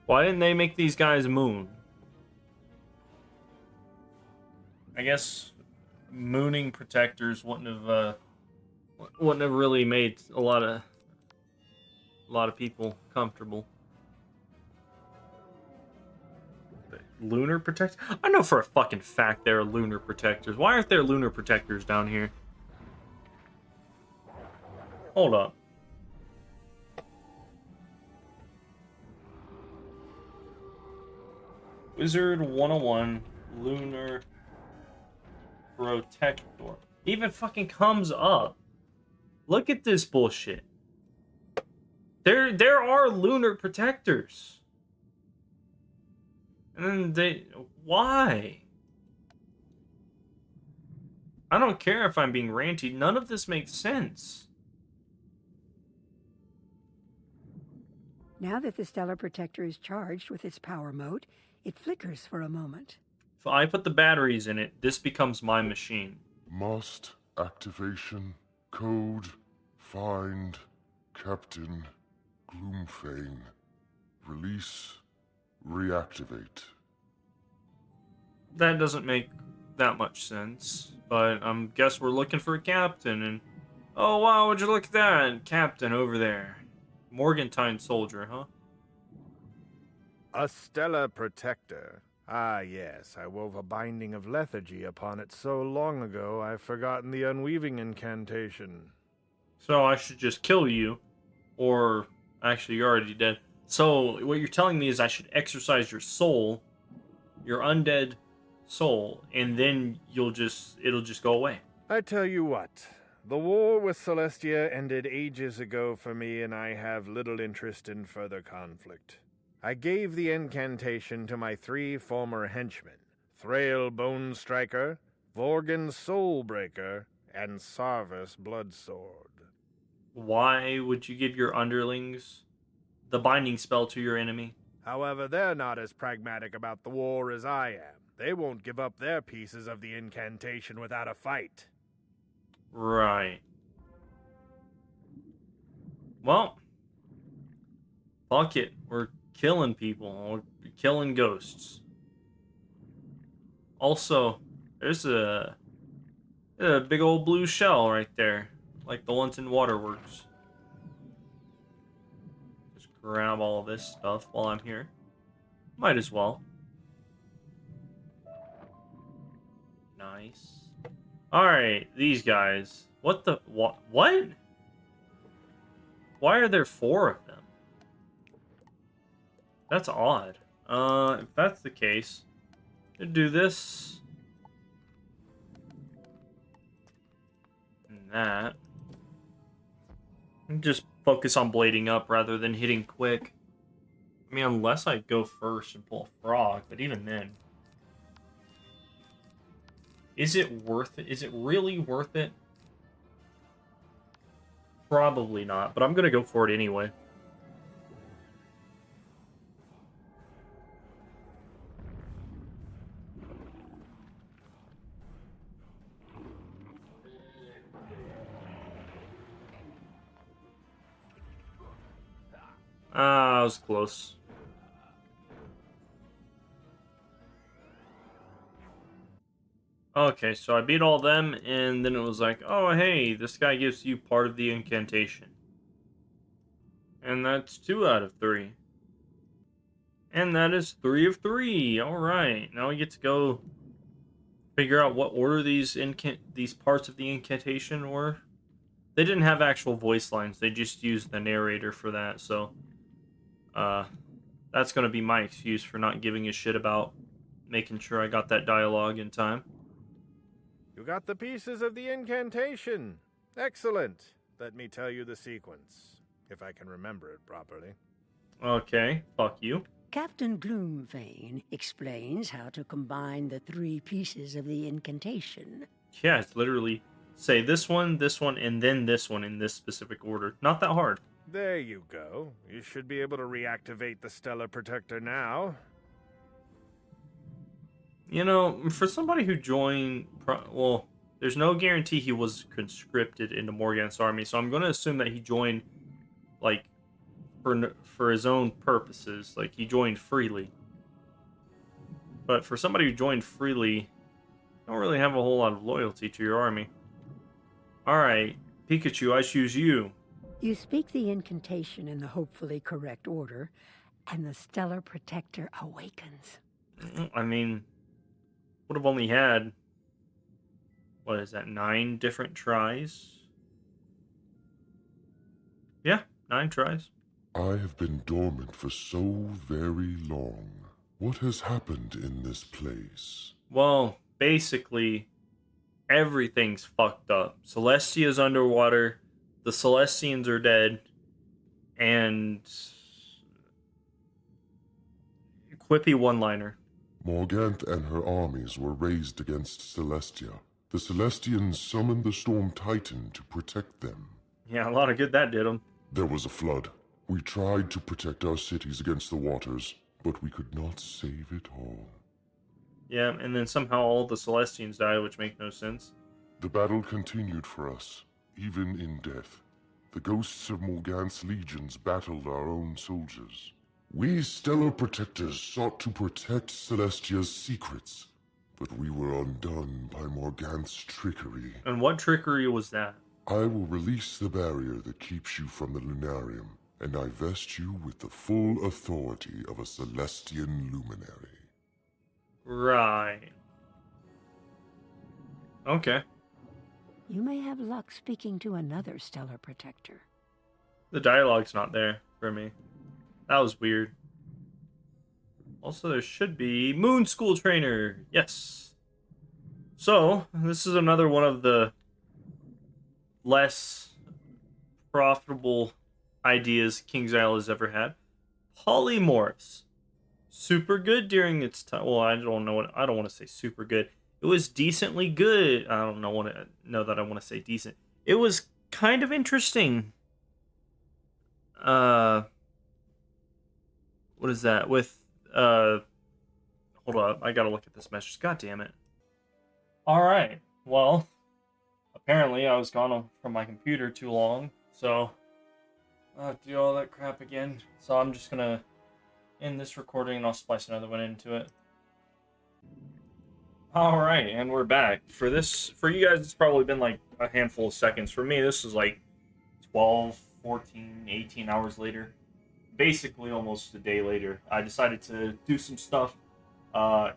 Why didn't they make these guys moon? I guess mooning protectors wouldn't have really made a lot of people comfortable. Lunar protectors? I know for a fucking fact there are lunar protectors. Why aren't there lunar protectors down here? Hold up. Wizard101 lunar protector. Even fucking comes up. Look at this bullshit. There are lunar protectors. And then why? I don't care if I'm being ranty. None of this makes sense. Now that the Stellar Protector is charged with its power moat, it flickers for a moment. If I put the batteries in it, this becomes my machine. Must activation code find Captain Gloomfane. Release reactivate. That doesn't make that much sense, but I guess we're looking for a captain, and oh wow, would you look at that? Captain over there. Morgantine soldier, huh? A stellar protector. Ah, yes, I wove a binding of lethargy upon it so long ago I've forgotten the unweaving incantation. So I should just kill you, or actually you're already dead. So what you're telling me is I should exercise your soul, your undead soul, and then it'll just go away. I tell you what, the war with Celestia ended ages ago for me, and I have little interest in further conflict. I gave the incantation to my 3 former henchmen, Thrail Bone Striker, Vorgan Soulbreaker, and Sarvis Bloodsword. Why would you give your underlings the binding spell to your enemy? However, they're not as pragmatic about the war as I am. They won't give up their pieces of the incantation without a fight. Right. Well, fuck it. We're killing people. We're killing ghosts. Also, there's a A big old blue shell right there, like the ones in Waterworks. Just grab all this stuff while I'm here. Might as well. Nice. Alright, these guys. What the... What? Why are there 4 of them? That's odd. If that's the case, I'll do this. And that. And just focus on blading up rather than hitting quick. I mean, unless I go first and pull a frog, but even then. Is it worth it? Is it really worth it? Probably not, but I'm gonna go for it anyway. Ah, I was close. Okay, so I beat all them, and then it was like, oh, hey, this guy gives you part of the incantation. And that's 2 out of 3. And that is 3 of 3. Alright, now we get to go figure out what order these parts of the incantation were. They didn't have actual voice lines, they just used the narrator for that, so... that's gonna be my excuse for not giving a shit about making sure I got that dialogue in time. You got the pieces of the incantation. Excellent. Let me tell you the sequence, if I can remember it properly. Okay, fuck you. Captain Gloomvane explains how to combine the 3 pieces of the incantation. Yeah, it's literally say this one, and then this one in this specific order. Not that hard. There you go. You should be able to reactivate the Stellar Protector now. You know, for somebody who joined... Well, there's no guarantee he was conscripted into Morgant's army, so I'm going to assume that he joined, like, for his own purposes. Like, he joined freely. But for somebody who joined freely, you don't really have a whole lot of loyalty to your army. Alright, Pikachu, I choose you. You speak the incantation in the hopefully correct order, and the Stellar Protector awakens. I mean, would have only had, what is that, 9 different tries? Yeah, 9 tries. I have been dormant for so very long. What has happened in this place? Well, basically, everything's fucked up. Celestia's underwater, the Celestians are dead, and... Quippy one-liner. Morganthe and her armies were raised against Celestia. The Celestians summoned the Storm Titan to protect them. Yeah, a lot of good that did them. There was a flood. We tried to protect our cities against the waters, but we could not save it all. Yeah, and then somehow all the Celestians died, which make no sense. The battle continued for us, even in death. The ghosts of Morganth's legions battled our own soldiers. We Stellar Protectors sought to protect Celestia's secrets, but we were undone by Morganth's trickery. And what trickery was that? I will release the barrier that keeps you from the Lunarium, and I vest you with the full authority of a Celestian luminary. Right. Okay. You may have luck speaking to another Stellar Protector. The dialogue's not there for me. That was weird. Also, there should be Moon School Trainer. Yes. So, this is another one of the less profitable ideas King's Isle has ever had. Polymorphs. Super good during its time. Well, I don't want to say super good. It was decently good. I don't know that I want to say decent. It was kind of interesting. What is that? With hold up, I gotta look at this message. God damn it. Alright. Well, apparently I was gone from my computer too long, so I'll have to do all that crap again. So I'm just gonna end this recording and I'll splice another one into it. All right, and we're back. For this, for you guys, it's probably been like a handful of seconds. For me, this is like 12, 14, 18 hours later. Basically, almost a day later. I decided to do some stuff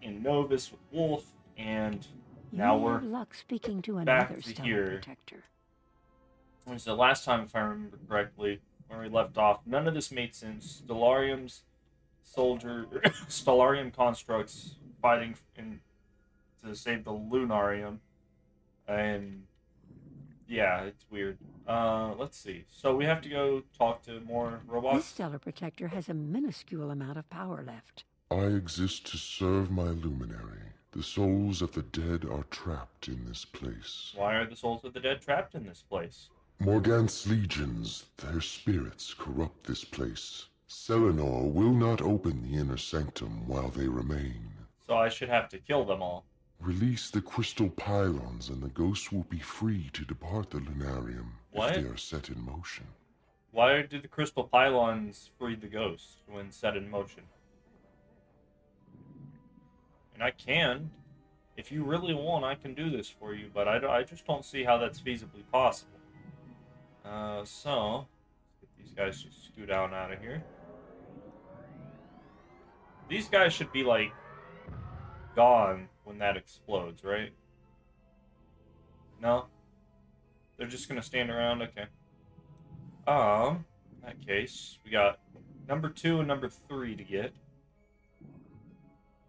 in Novus with Wolf, and You now may we're have luck speaking to back another to stellar here. protector. It was the last time, if I remember correctly, where we left off. None of this made sense. Stellarium constructs fighting to save the Lunarium, and yeah, it's weird. Let's see. So we have to go talk to more This robots. stellar protector has a minuscule amount of power left. I exist to serve my luminary. The souls of the dead are trapped in this place. Why are the souls of the dead trapped in this place? Morgant's legions, their spirits corrupt this place. Selenor will not open the inner sanctum while they remain. So I should have to kill them all. Release the crystal pylons and the ghosts will be free to depart the lunarium What? if they are set in motion. Why do the crystal pylons free the ghost when set in motion? And I can. If you really want, I can do this for you, but I just don't see how that's feasibly possible. So, let's get these guys to scoot out of here. These guys should be, like, gone when that explodes, right? No? They're just gonna stand around? Okay. In that case, we got number 2 and number 3 to get.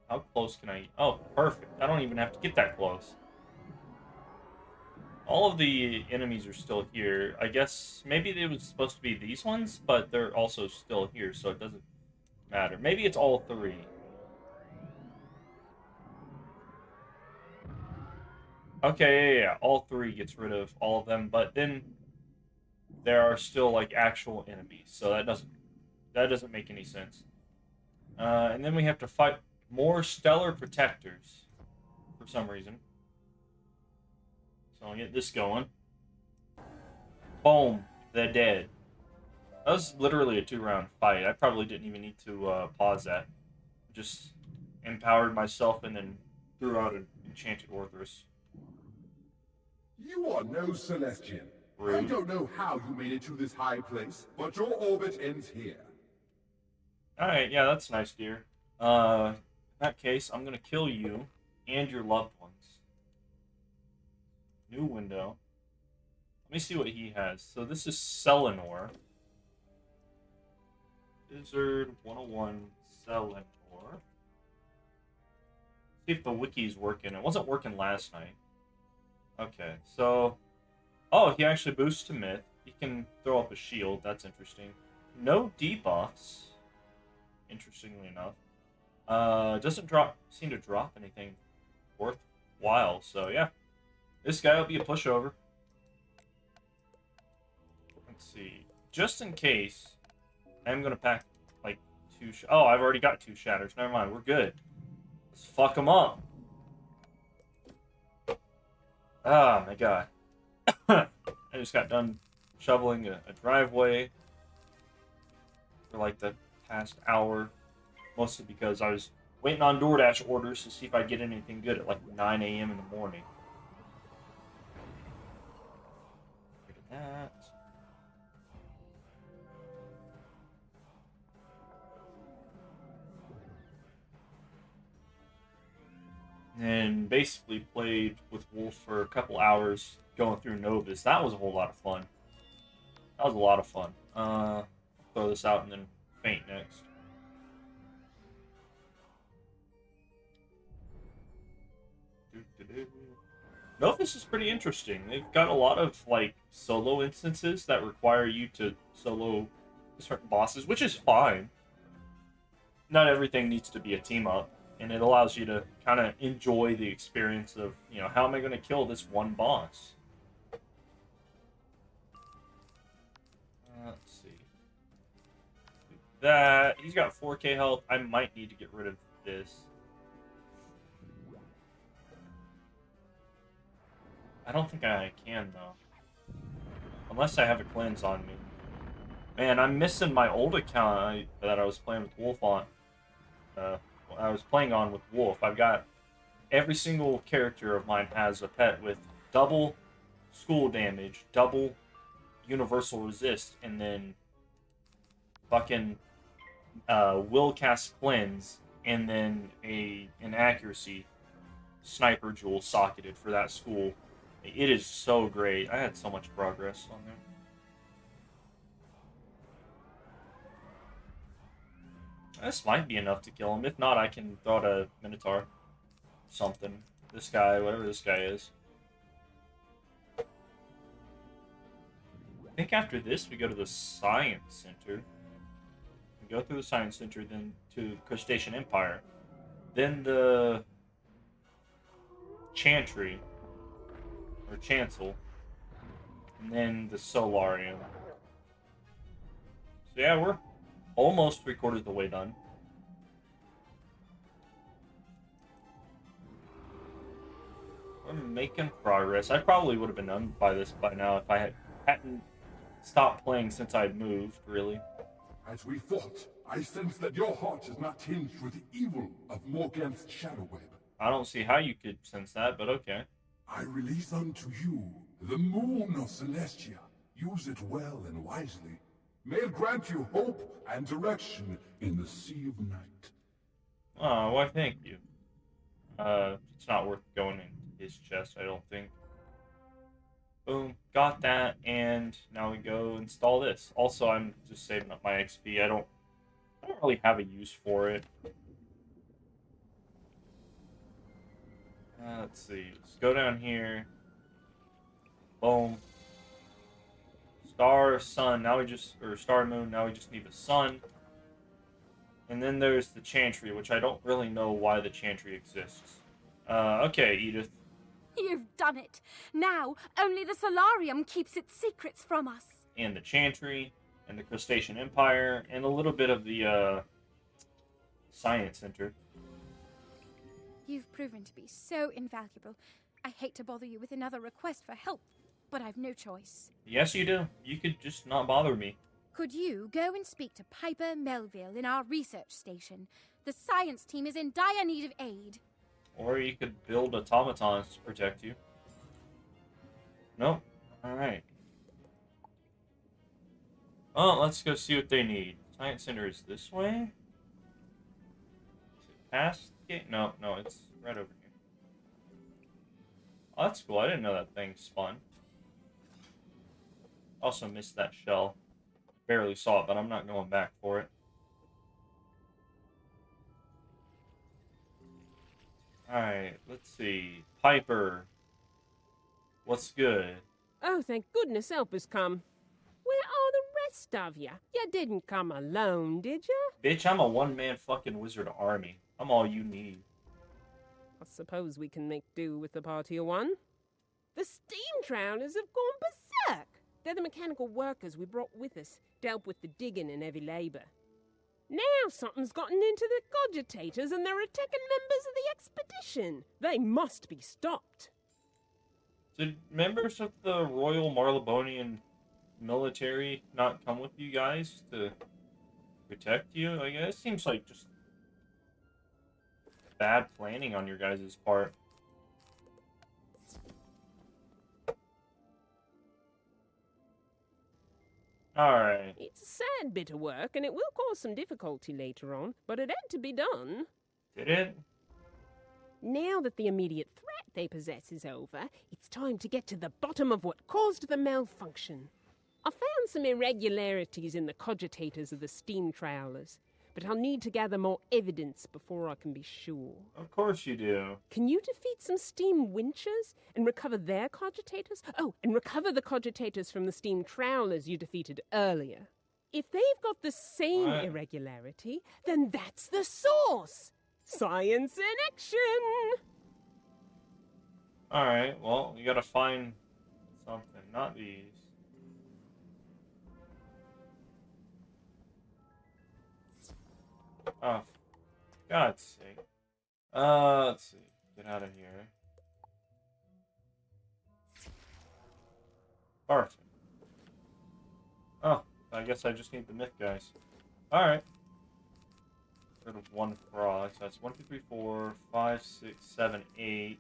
How close can I... Oh, perfect. I don't even have to get that close. All of the enemies are still here. I guess maybe they were supposed to be these ones, but they're also still here, so it doesn't matter. Maybe it's all 3. Okay, yeah. All 3 gets rid of all of them, but then there are still like actual enemies, so that doesn't make any sense. And then we have to fight more stellar protectors for some reason. So I'll get this going. Boom, they're dead. That was literally a 2-round fight. I probably didn't even need to pause that. Just empowered myself and then threw out an enchanted Orthrus. You are no Celestian. I Rude. don't know how you made it to this high place, but your orbit ends here. Alright, yeah, that's nice, dear. In that case, I'm gonna kill you and your loved ones. New window. Let me see what he has. So this is Selenor. Wizard101 Selenor. See if the wiki's working. It wasn't working last night. Okay, so... Oh, he actually boosts to myth. He can throw up a shield. That's interesting. No debuffs. Interestingly enough. Doesn't seem to drop anything worthwhile. So, yeah. This guy will be a pushover. Let's see. Just in case, I'm going to pack, like, 2... Oh, I've already got 2 shatters. Never mind. We're good. Let's fuck them up. Oh, my God. I just got done shoveling a driveway for, like, the past hour. Mostly because I was waiting on DoorDash orders to see if I get anything good at, like, 9 a.m. in the morning. Get that. And basically played with Wolf for a couple hours going through Novus. That was a whole lot of fun. That was a lot of fun. Throw this out and then faint next. Novus is pretty interesting. They've got a lot of like solo instances that require you to solo certain bosses, which is fine. Not everything needs to be a team up, and it allows you to kind of enjoy the experience of, you know, how am I going to kill this one boss? Let's see. Do that. He's got 4k health. I might need to get rid of this. I don't think I can, though. Unless I have a cleanse on me. Man, I'm missing my old account that I was playing with Wolf on. I was playing on with Wolf. I've got every single character of mine has a pet with double school damage, double universal resist, and then fucking will cast cleanse, and then an accuracy sniper jewel socketed for that school. It is so great. I had so much progress on there. This might be enough to kill him. If not, I can throw out a Minotaur. Something. This guy, whatever this guy is. I think after this, we go to the Science Center. We go through the Science Center, then to the Crustacean Empire. Then the Chantry. Or Chancel. And then the Solarium. So yeah, we're almost 3/4 of the way done. We're making progress. I probably would have been done by this by now if I hadn't stopped playing since I'd moved, really. As we fought, I sense that your heart is not tinged with the evil of Morganth's shadow web. I don't see how you could sense that, but okay. I release unto you the moon of Celestia. Use it well and wisely. May it grant you hope and direction in the sea of night. Oh, why thank you. It's not worth going into his chest, I don't think. Boom, got that, and now we go install this. Also, I'm just saving up my XP. I don't really have a use for it. Let's see. Let's go down here. Boom. Star, sun. Now we just, or star, moon. Now we just need the sun. And then there's the Chantry, which I don't really know why the Chantry exists. Okay, Edith. You've done it. Now, only the Solarium keeps its secrets from us. And the Chantry, and the Crustacean Empire, and a little bit of the, Science Center. You've proven to be so invaluable. I hate to bother you with another request for help, but I've no choice. Yes, you do. You could just not bother me. Could you go and speak to Piper Melville in our research station? The science team is in dire need of aid. Or you could build automatons to protect you. Nope. Alright. Well, let's go see what they need. Science Center is this way? Is it past the gate? No, it's right over here. Oh, that's cool. I didn't know that thing spun. Also missed that shell. Barely saw it, but I'm not going back for it. Alright, let's see. Piper. What's good? Oh, thank goodness help has come. Where are the rest of you? You didn't come alone, did you? Bitch, I'm a one-man fucking wizard army. I'm all you need. I suppose we can make do with the party of one. The steam trailers have gone berserk. They're the mechanical workers we brought with us to help with the digging and heavy labor. Now something's gotten into the cogitators and they're attacking members of the expedition. They must be stopped. Did members of the Royal Marlebonian military not come with you guys to protect you? I guess it seems like just bad planning on your guys' part. Alright. It's a sad bit of work, and it will cause some difficulty later on, but it had to be done. Did it? Now that the immediate threat they possess is over, it's time to get to the bottom of what caused the malfunction. I found some irregularities in the cogitators of the steam trailers, but I'll need to gather more evidence before I can be sure. Of course you do. Can you defeat some steam winchers and recover their cogitators? Oh, and recover the cogitators from the steam trawlers you defeated earlier. If they've got the same irregularity, then that's the source! Science in action! Alright, well, you gotta find something. Not these. Oh, for God's sake. Let's see. Get out of here. Barton. Oh, I guess I just need the myth guys. Alright. rid of 1 frost. That's 1, 2, 3, 4, 5, 6, 7, 8.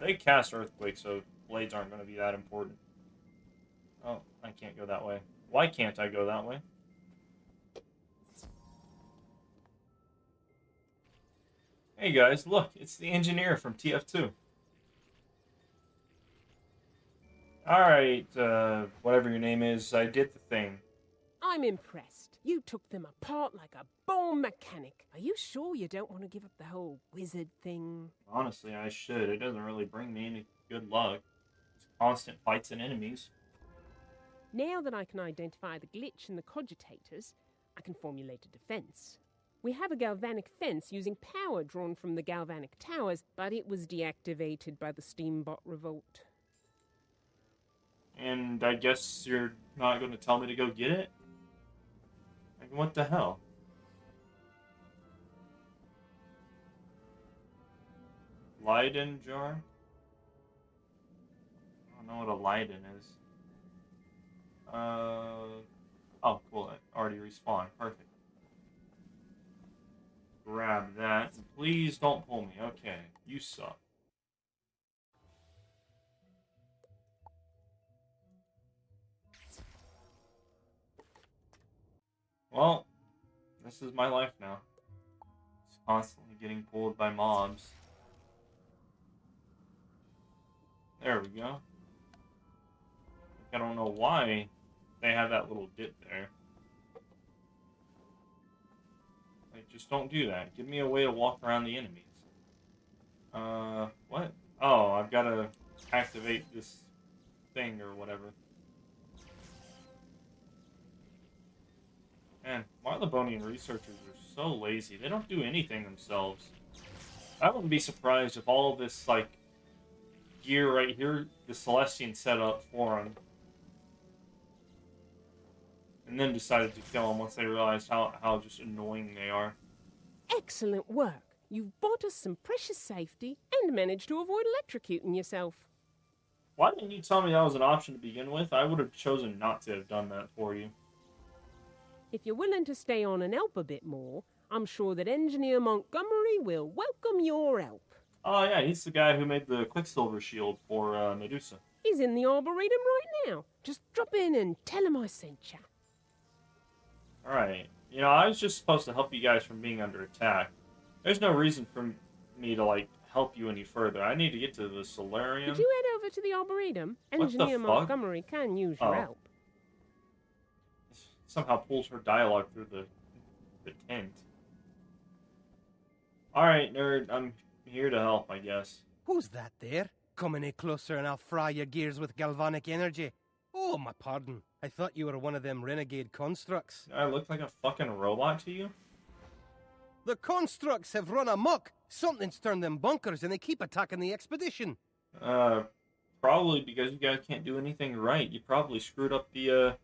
They cast Earthquake, so blades aren't going to be that important. Oh, I can't go that way. Why can't I go that way? Hey guys, look, it's the engineer from TF2. Alright, whatever your name is, I did the thing. I'm impressed. You took them apart like a born mechanic. Are you sure you don't want to give up the whole wizard thing? Honestly, I should. It doesn't really bring me any good luck. It's constant fights and enemies. Now that I can identify the glitch in the cogitators, I can formulate a defense. We have a galvanic fence using power drawn from the galvanic towers, but it was deactivated by the Steambot revolt. And I guess you're not going to tell me to go get it? Like, what the hell? Leiden jar? I don't know what a Leiden is. Oh, cool. It already respawned. Perfect. Grab that. Please don't pull me. Okay. You suck. Well, this is my life now. It's constantly getting pulled by mobs. There we go. I don't know why they have that little dip there. Like, just don't do that. Give me a way to walk around the enemies. What? Oh, I've got to activate this thing or whatever. Man, Marlebonian researchers are so lazy. They don't do anything themselves. I wouldn't be surprised if all of this, like, gear right here, the Celestian set up for them. And then decided to kill them once they realized how just annoying they are. Excellent work. You've bought us some precious safety and managed to avoid electrocuting yourself. Why didn't you tell me that was an option to begin with? I would have chosen not to have done that for you. If you're willing to stay on and help a bit more, I'm sure that Engineer Montgomery will welcome your help. Oh yeah, he's the guy who made the Quicksilver shield for Medusa. He's in the Arboretum right now. Just drop in and tell him I sent you. Alright. You know, I was just supposed to help you guys from being under attack. There's no reason for me to, like, help you any further. I need to get to the Solarium. Could you head over to the Arboretum? What the Engineer fuck? Montgomery can use your help. Somehow pulls her dialogue through the tent. Alright, nerd. I'm here to help, I guess. Who's that there? Come any closer and I'll fry your gears with galvanic energy. Oh, my pardon. I thought you were one of them renegade constructs. I look like a fucking robot to you? The constructs have run amok. Something's turned them bunkers and they keep attacking the expedition. Probably because you guys can't do anything right. You probably screwed up the,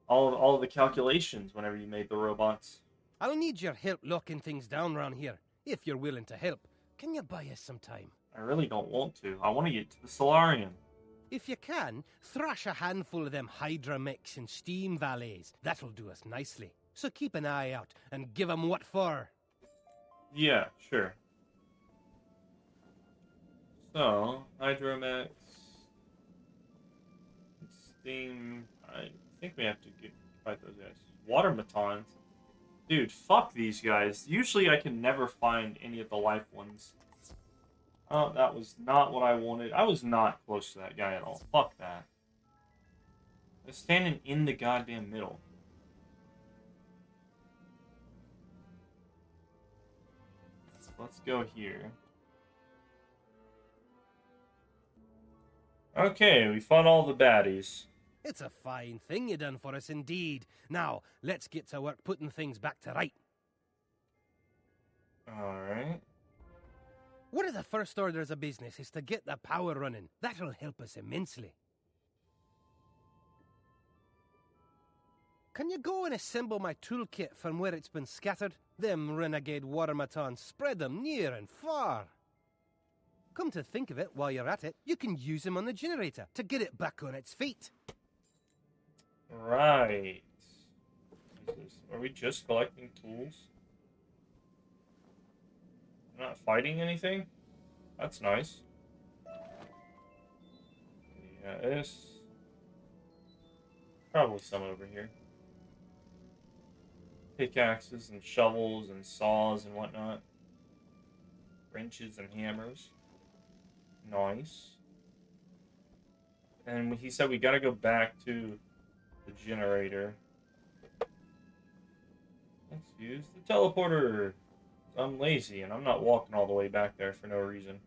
all of the calculations whenever you made the robots. I'll need your help locking things down round here, if you're willing to help. Can you buy us some time? I really don't want to. I want to get to the Solarium. If you can, thrash a handful of them Hydra mechs and steam valets. That'll do us nicely. So keep an eye out and give 'em what for. Yeah, sure. So, Hydromex, Steam. I think we have to fight those guys. Water Matons. Dude, fuck these guys. Usually I can never find any of the life ones. Oh, that was not what I wanted. I was not close to that guy at all. Fuck that. They're standing in the goddamn middle. Let's go here. Okay, we fought all the baddies. It's a fine thing you done for us indeed. Now, let's get to work putting things back to right. Alright. One of the first orders of business is to get the power running. That'll help us immensely. Can you go and assemble my toolkit from where it's been scattered? Them renegade watermatons spread them near and far. Come to think of it, while you're at it, you can use them on the generator to get it back on its feet. Right. Are we just collecting tools? They're not fighting anything? That's nice. Yeah, this... Probably some over here. Pickaxes and shovels and saws and whatnot. Wrenches and hammers. Nice. And he said we gotta go back to the generator. Let's use the teleporter. I'm lazy and I'm not walking all the way back there for no reason.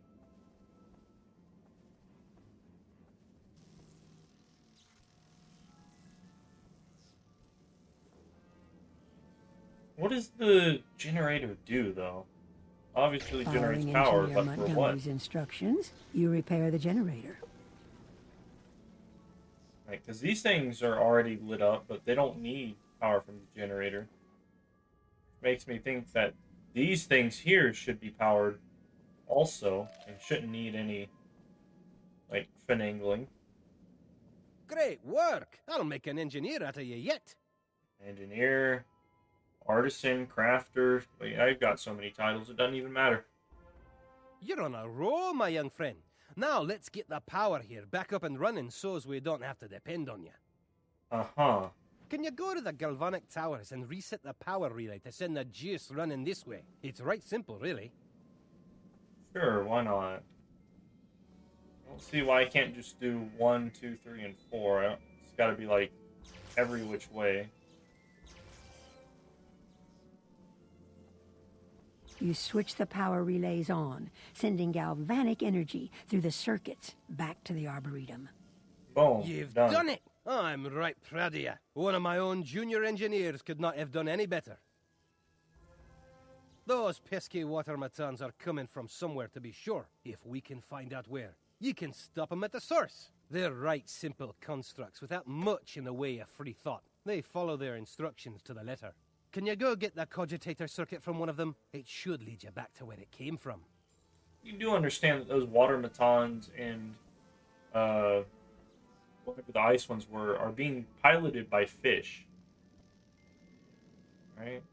What does the generator do, though? Obviously, it generates Following power, Engineer but for what? Montgomery's instructions, you repair the generator. Right, because these things are already lit up, but they don't need power from the generator. Makes me think that these things here should be powered also, and shouldn't need any, like, finagling. Great work! I'll make an engineer out of you yet. Engineer, artisan, crafter. Wait, I've got so many titles, it doesn't even matter. You're on a roll, my young friend. Now let's get the power here back up and running so's we don't have to depend on you. Uh-huh. Can you go to the galvanic towers and reset the power relay to send the juice running this way? It's right simple, really. Sure, why not? I don't see why I can't just do 1, 2, 3, and 4. It's gotta be, like, every which way. You switch the power relays on, sending galvanic energy through the circuits back to the Arboretum. Boom. You've done it! I'm right proud of you. One of my own junior engineers could not have done any better. Those pesky automatons are coming from somewhere, to be sure. If we can find out where, you can stop them at the source. They're right simple constructs without much in the way of free thought. They follow their instructions to the letter. Can you go get the cogitator circuit from one of them? It should lead you back to where it came from. You do understand that those watermatons and, whatever the ice ones were, are being piloted by fish. Right?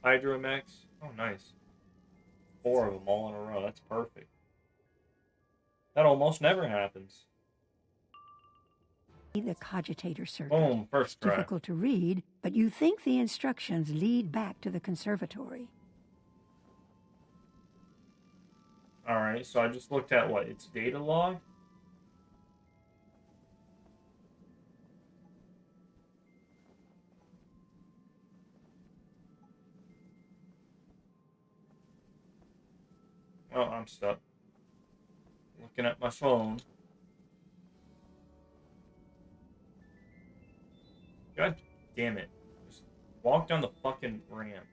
Hydromex. Oh, nice. 4 of them all in a row. That's perfect. That almost never happens. The cogitator circuit. Boom, first try. Difficult to read, but you think the instructions lead back to the conservatory. Alright, so I just looked at what? Its data log? Oh, I'm stuck. Looking at my phone. God damn it. Just walk down the fucking ramp.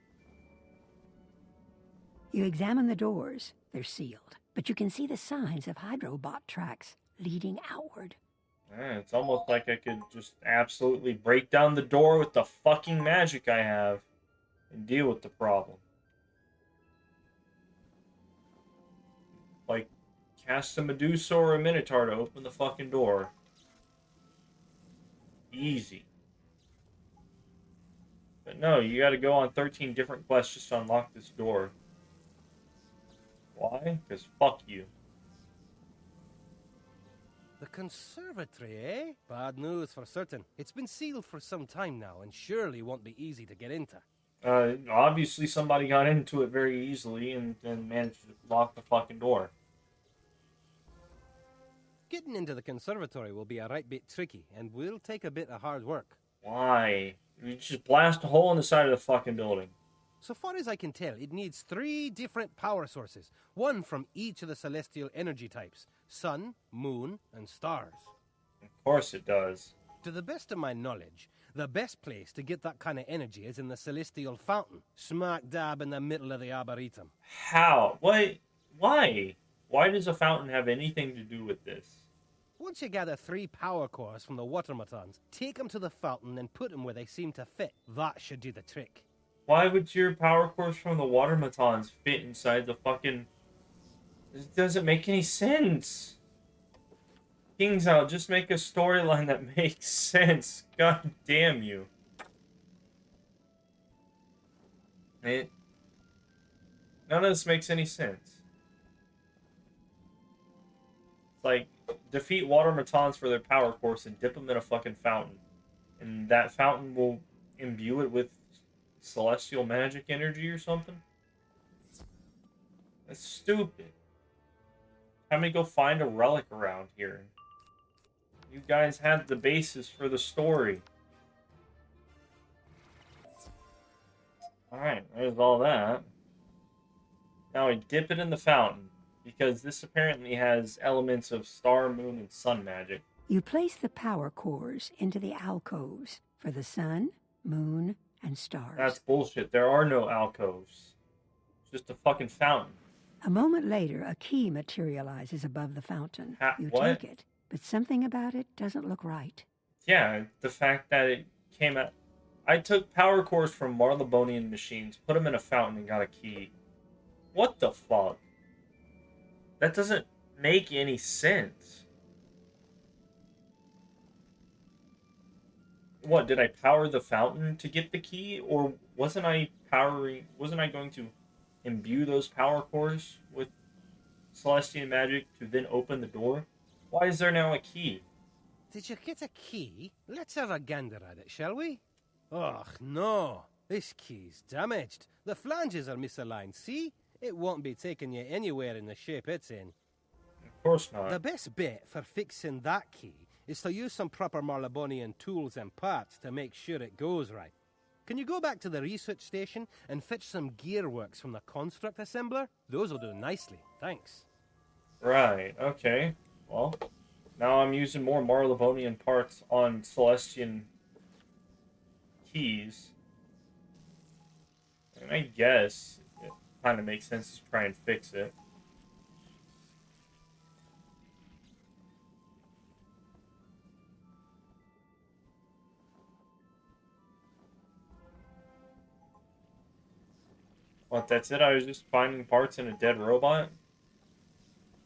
You examine the doors. They're sealed, but you can see the signs of hydrobot tracks leading outward. It's almost like I could just absolutely break down the door with the fucking magic I have and deal with the problem. Like, cast a Medusa or a Minotaur to open the fucking door. Easy. But no, you gotta go on 13 different quests just to unlock this door. Why? Because fuck you. The conservatory, eh? Bad news for certain. It's been sealed for some time now and surely won't be easy to get into. Obviously somebody got into it very easily and managed to lock the fucking door. Getting into the conservatory will be a right bit tricky and will take a bit of hard work. Why? You just blast a hole in the side of the fucking building. So far as I can tell, it needs 3 different power sources, one from each of the celestial energy types: sun, moon, and stars. Of course it does. To the best of my knowledge, the best place to get that kind of energy is in the celestial fountain, smack dab in the middle of the Arboretum. How? What? Why? Why does a fountain have anything to do with this? Once you gather 3 power cores from the watermatons, take them to the fountain and put them where they seem to fit. That should do the trick. Why would your power cores from the watermatons fit inside the fucking... It doesn't make any sense. Kings Out, just make a storyline that makes sense. God damn you. None of this makes any sense. It's like, defeat water matons for their power course and dip them in a fucking fountain. And that fountain will imbue it with celestial magic energy or something? That's stupid. Have me go find a relic around here. You guys had the basis for the story. Alright, there's all that. Now I dip it in the fountain, because this apparently has elements of star, moon, and sun magic. You place the power cores into the alcoves for the sun, moon, and stars. That's bullshit. There are no alcoves. It's just a fucking fountain. A moment later, a key materializes above the fountain. You what? take it, but something about it doesn't look right. Yeah, the fact that it came out... I took power cores from Marlebonian machines, put them in a fountain, and got a key. What the fuck? That doesn't make any sense. What, did I power the fountain to get the key? Or wasn't I going to imbue those power cores with Celestian magic to then open the door? Why is there now a key? Did you get a key? Let's have a gander at it, shall we? Oh, no. This key's damaged. The flanges are misaligned, see? It won't be taking you anywhere in the shape it's in. Of course not. The best bet for fixing that key is to use some proper Marlebonian tools and parts to make sure it goes right. Can you go back to the research station and fetch some gearworks from the construct assembler? Those will do nicely, thanks. Right, okay. Well, now I'm using more Marlebonian parts on Celestian keys. And I guess it kind of makes sense to try and fix it. What, that's it? I was just finding parts in a dead robot?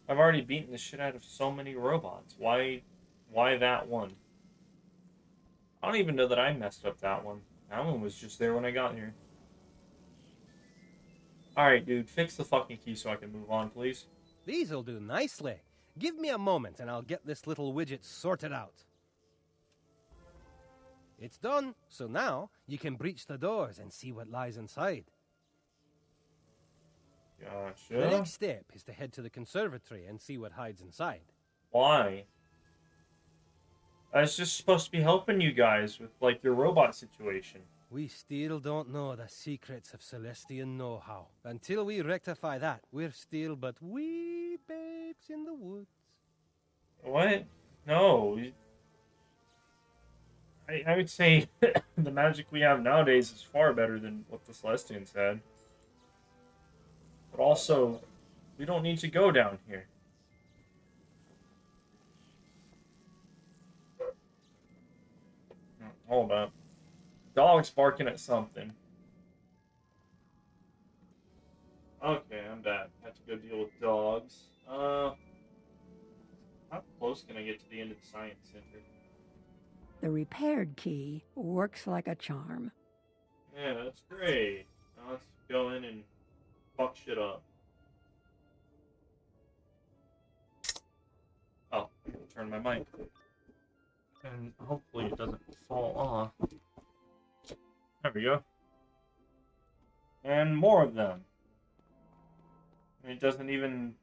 I've already beaten the shit out of so many robots. Why that one? I don't even know that I messed up that one. That one was just there when I got here. Alright, dude, fix the fucking key so I can move on, please. These'll do nicely. Give me a moment and I'll get this little widget sorted out. It's done, so now you can breach the doors and see what lies inside. Gotcha. The next step is to head to the conservatory and see what hides inside. Why? I was just supposed to be helping you guys with, like, your robot situation. We still don't know the secrets of Celestian know-how. Until we rectify that, we're still but wee babes in the woods. What? No. I would say the magic we have nowadays is far better than what the Celestians had. But also, we don't need to go down here. Hold up. Dog's barking at something. Okay, I'm back. Have to go deal with dogs. How close can I get to the end of the science center? The repaired key works like a charm. Yeah, that's great. Now let's go in and fuck shit up. Oh, turn my mic. And hopefully it doesn't fall off. There we go. And more of them. It doesn't even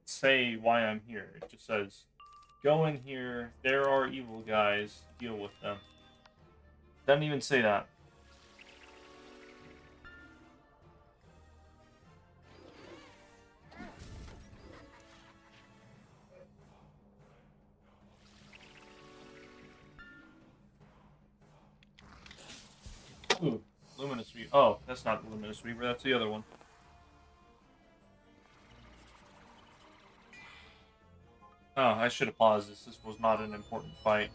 say why I'm here. It just says, go in here, there are evil guys, deal with them. Doesn't even say that. Ooh, Luminous Weaver. Oh, that's not the Luminous Weaver, that's the other one. Oh, I should have paused this. This was not an important fight.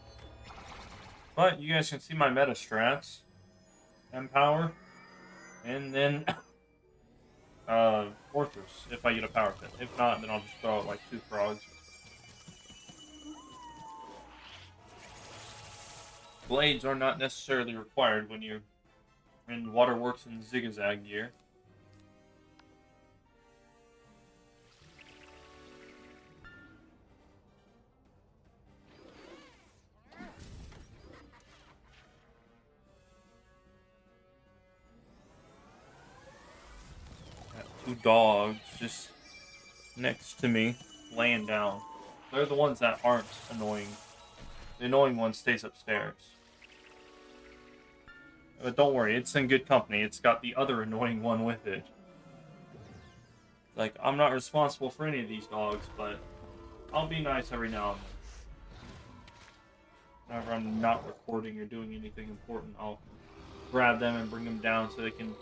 But you guys can see my meta strats. Empower. And then Fortress, if I get a power pit. If not, then I'll just throw out like 2 frogs. Blades are not necessarily required when you're in Waterworks and Zigzag gear. two dogs just next to me, laying down. They're the ones that aren't annoying. The annoying one stays upstairs. But don't worry, it's in good company. It's got the other annoying one with it. Like, I'm not responsible for any of these dogs, but I'll be nice every now and then. Whenever I'm not recording or doing anything important, I'll grab them and bring them down so they can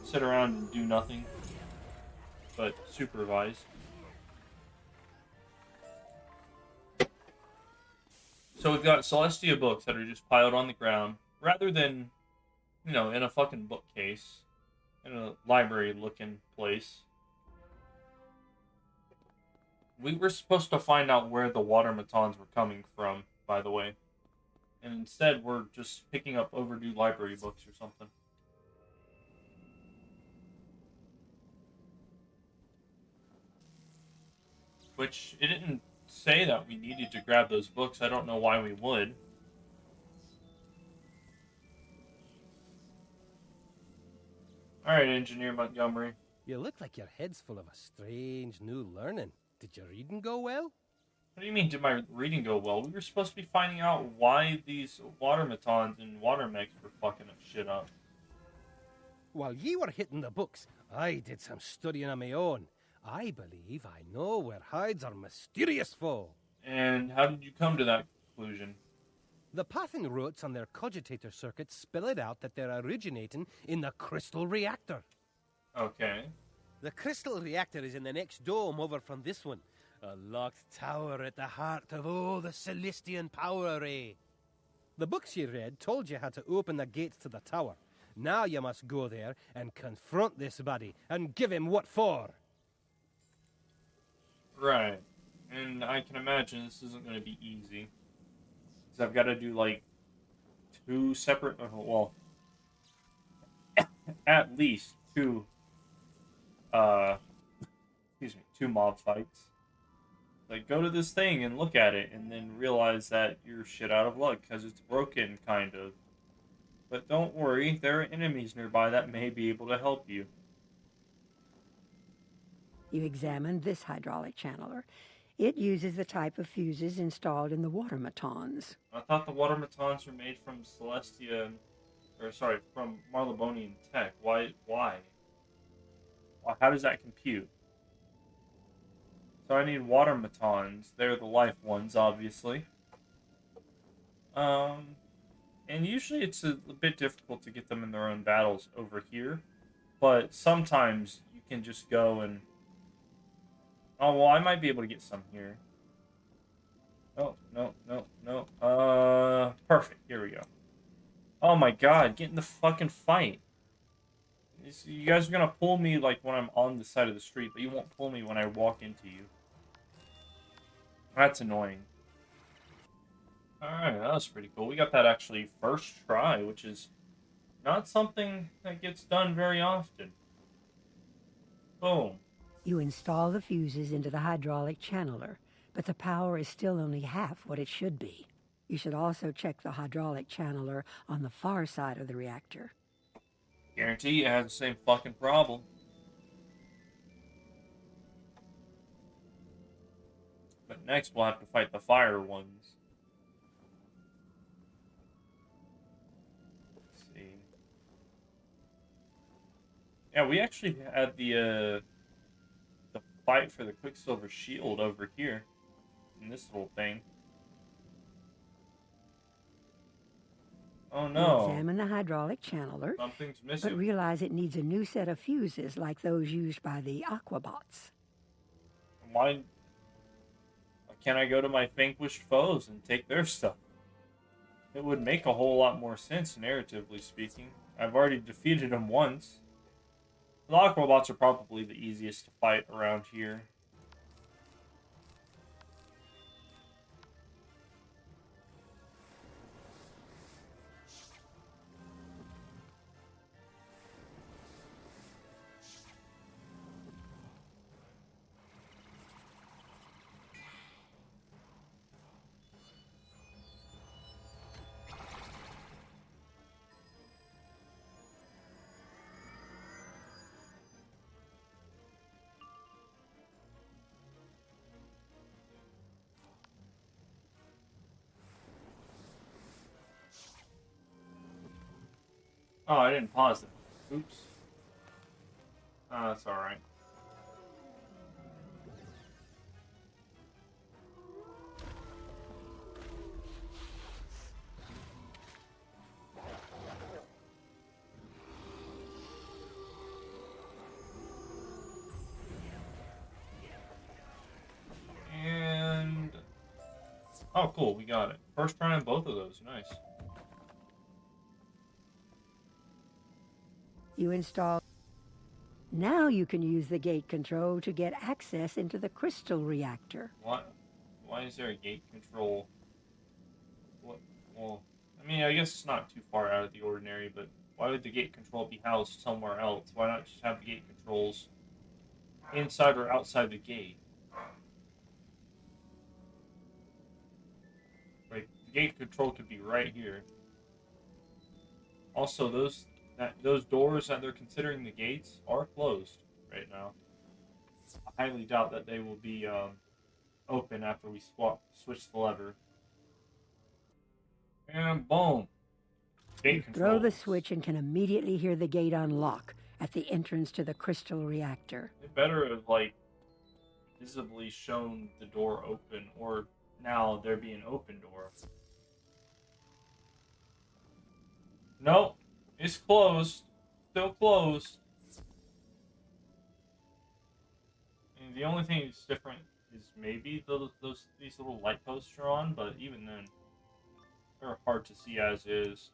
sit around and do nothing but supervise. So we've got Celestia books that are just piled on the ground, rather than, you know, in a fucking bookcase, in a library-looking place. We were supposed to find out where the watermatons were coming from, by the way. And instead, we're just picking up overdue library books or something. Which, it didn't say that we needed to grab those books. I don't know why we would. Alright, Engineer Montgomery. You look like your head's full of a strange new learning. Did your reading go well? What do you mean, did my reading go well? We were supposed to be finding out why these watermatons and water mechs were fucking shit up. While ye were hitting the books, I did some studying on my own. I believe I know where hides our mysterious foe. And how did you come to that conclusion? The pathing routes on their cogitator circuits spell it out that they're originating in the crystal reactor. Okay. The crystal reactor is in the next dome over from this one. A locked tower at the heart of, the Celestian power array. The books you read told you how to open the gates to the tower. Now you must go there and confront this buddy and give him what for. Right. And I can imagine this isn't going to be easy. Because I've got to do, like, two separate... Well, at least two... excuse me, two mob fights. Like, go to this thing and look at it, and then realize that you're shit out of luck, because it's broken, kind of. But don't worry, there are enemies nearby that may be able to help you. You examined this hydraulic channeler. It uses the type of fuses installed in the watermatons. I thought the watermatons were made from Celestia, from Marlebonian tech. Why? How does that compute? So I need watermatons. They're the life ones, obviously. And usually it's a bit difficult to get them in their own battles over here. But sometimes you can just go and... Oh, well, I might be able to get some here. Oh, no. Perfect. Here we go. Oh my god, get in the fucking fight. You guys are gonna pull me, like, when I'm on the side of the street, but you won't pull me when I walk into you. That's annoying. Alright, that was pretty cool. We got that actually first try, which is not something that gets done very often. Boom. You install the fuses into the hydraulic channeler, but the power is still only half what it should be. You should also check the hydraulic channeler on the far side of the reactor. Guarantee you have the same fucking problem. But next we'll have to fight the fire ones. Let's see. Yeah, we actually had the fight for the Quicksilver Shield over here. In this little thing. Oh no. You examine the hydraulic channeler, Something's missing. but realize it needs a new set of fuses like those used by the Aquabots. Why can't I go to my vanquished foes and take their stuff? It would make a whole lot more sense, narratively speaking. I've already defeated them once. The Aquabots are probably the easiest to fight around here. Oh, I didn't pause it. Oops. Oh, that's alright. And... oh, cool, we got it. First try on both of those. Nice. You install. Now you can use the gate control to get access into the crystal reactor. What? Why is there a gate control? What? Well, I mean, I guess it's not too far out of the ordinary, but why would the gate control be housed somewhere else? Why not just have the gate controls inside or outside the gate? Like, the gate control could be right here. Also, those doors that they're considering the gates are closed right now. I highly doubt that they will be open after we switch the lever. And boom. Gate Throw the controls. switch and can immediately hear the gate unlock at the entrance to the crystal reactor. They better have, like, visibly shown the door open, or now there be an open door. Nope. It's closed. Still closed. And the only thing that's different is maybe these little light posts are on, but even then, they're hard to see as is.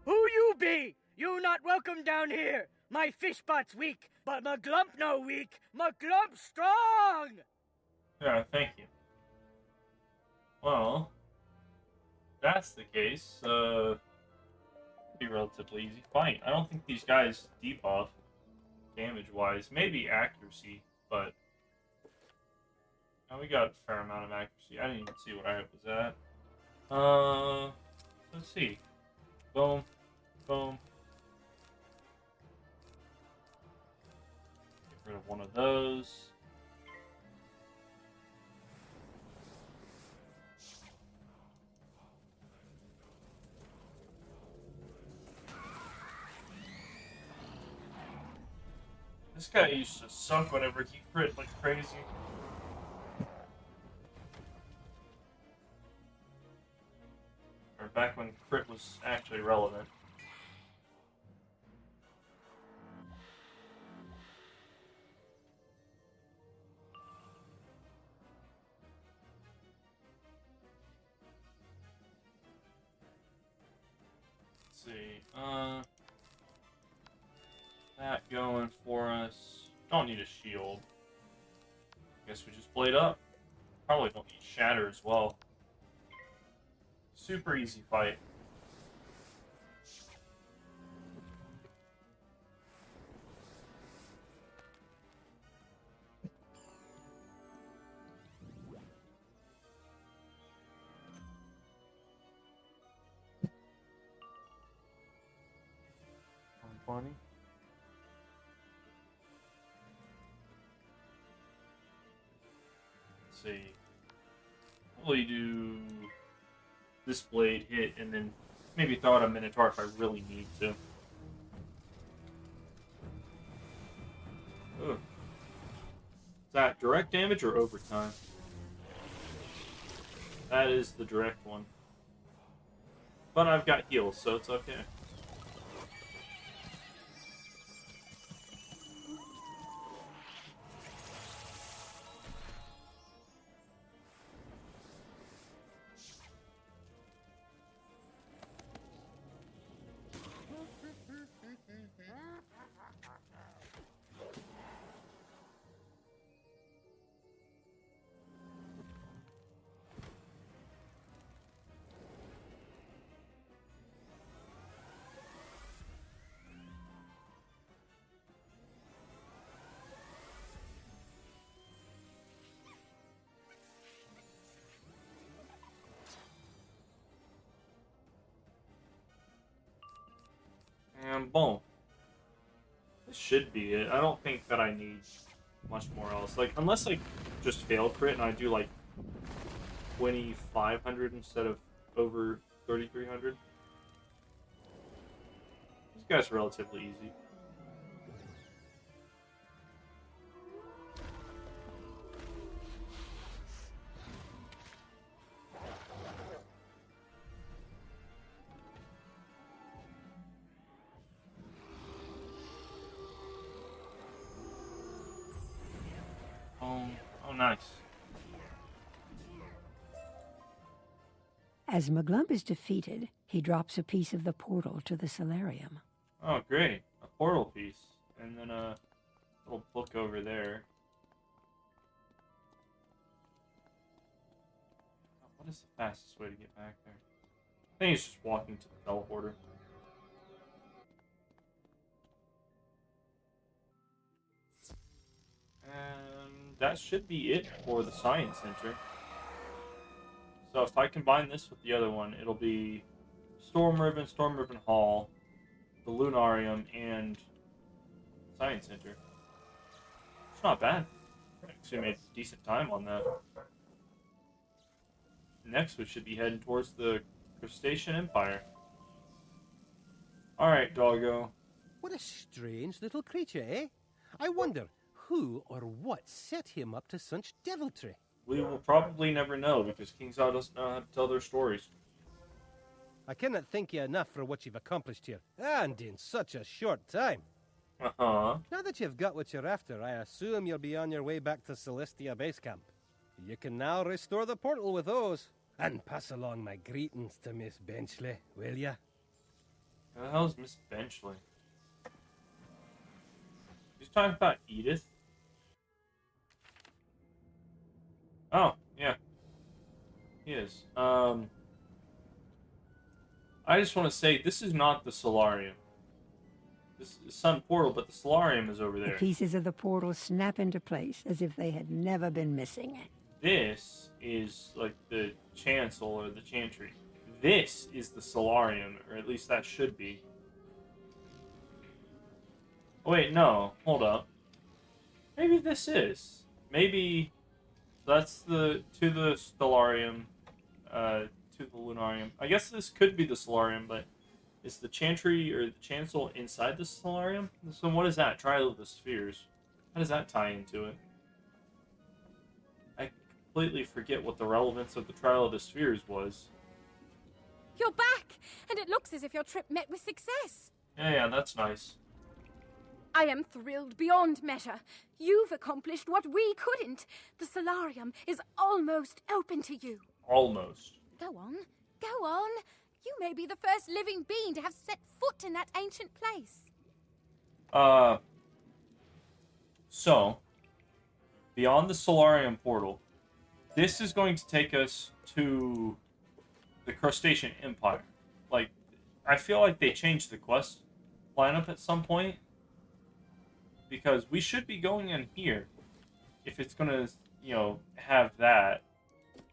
Who you be? You not welcome down here. My fish pot's weak, but my glump no weak. My glump strong. Yeah, thank you. Well, if that's the case, be a relatively easy fight. I don't think these guys debuff damage-wise. Maybe accuracy, but we got a fair amount of accuracy. I didn't even see what I was at. Let's see. Boom, boom. Get rid of one of those. This guy used to suck whenever he crit like crazy. Or back when crit was actually relevant. Let's see, that going for us. Don't need a shield. Guess we just blade up. Probably don't need shatter as well. Super easy fight. Funny. Let's see. Probably do this blade hit and then maybe throw out a Minotaur if I really need to. Ugh. Is that direct damage or overtime? That is the direct one. But I've got heals, so it's okay. And boom. This should be it. I don't think that I need much more else. Like, unless I just fail crit and I do like 2,500 instead of over 3,300. guys are relatively easy. Oh, nice. As Maglump is defeated, he drops a piece of the portal to the solarium. Oh, great. A portal piece. And then a little book over there. Oh, what is the fastest way to get back there? I think it's just walking to the teleporter. And that should be it for the Science Center. So if I combine this with the other one, it'll be Storm Ribbon Hall, the Lunarium, and Science Center. It's not bad. Actually made decent time on that. Next, we should be heading towards the Crustacean Empire. Alright, doggo. What a strange little creature, eh? I wonder who or what set him up to such deviltry. We will probably never know, because King Zao doesn't know how to tell their stories. I cannot thank you enough for what you've accomplished here, and in such a short time. Uh-huh. Now that you've got what you're after, I assume you'll be on your way back to Celestia Base Camp. You can now restore the portal with those, and pass along my greetings to Miss Benchley, will ya? Who the hell is Miss Benchley? He's talking about Edith? Oh, yeah. He is. I just want to say, this is not the Solarium. This is Sun Portal, but the Solarium is over there. The pieces of the portal snap into place as if they had never been missing. This is like the Chancel or the Chantry. This is the Solarium, or at least that should be. Oh, wait, no. Hold up. Maybe this is. Maybe that's to the Stellarium, to the Lunarium. I guess this could be the Solarium, but is the Chantry or the Chancel inside the Solarium? So what is that? Trial of the Spheres. How does that tie into it? I completely forget what the relevance of the Trial of the Spheres was. You're back, and it looks as if your trip met with success. Yeah, that's nice. I am thrilled beyond measure. You've accomplished what we couldn't. The Solarium is almost open to you. Almost. Go on. Go on. You may be the first living being to have set foot in that ancient place. So, beyond the Solarium portal, this is going to take us to the Crustacean Empire. Like, I feel like they changed the quest lineup at some point, because we should be going in here if it's going to, have that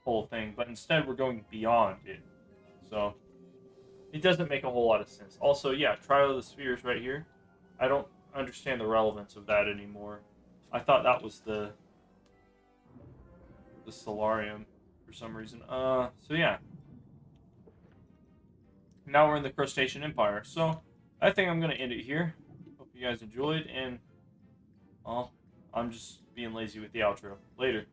whole thing, but instead we're going beyond it. So, it doesn't make a whole lot of sense. Also, yeah, Trial of the Spheres right here. I don't understand the relevance of that anymore. I thought that was the Solarium for some reason. So yeah. Now we're in the Crustacean Empire. So, I think I'm going to end it here. Hope you guys enjoyed, and well, I'm just being lazy with the outro. Later.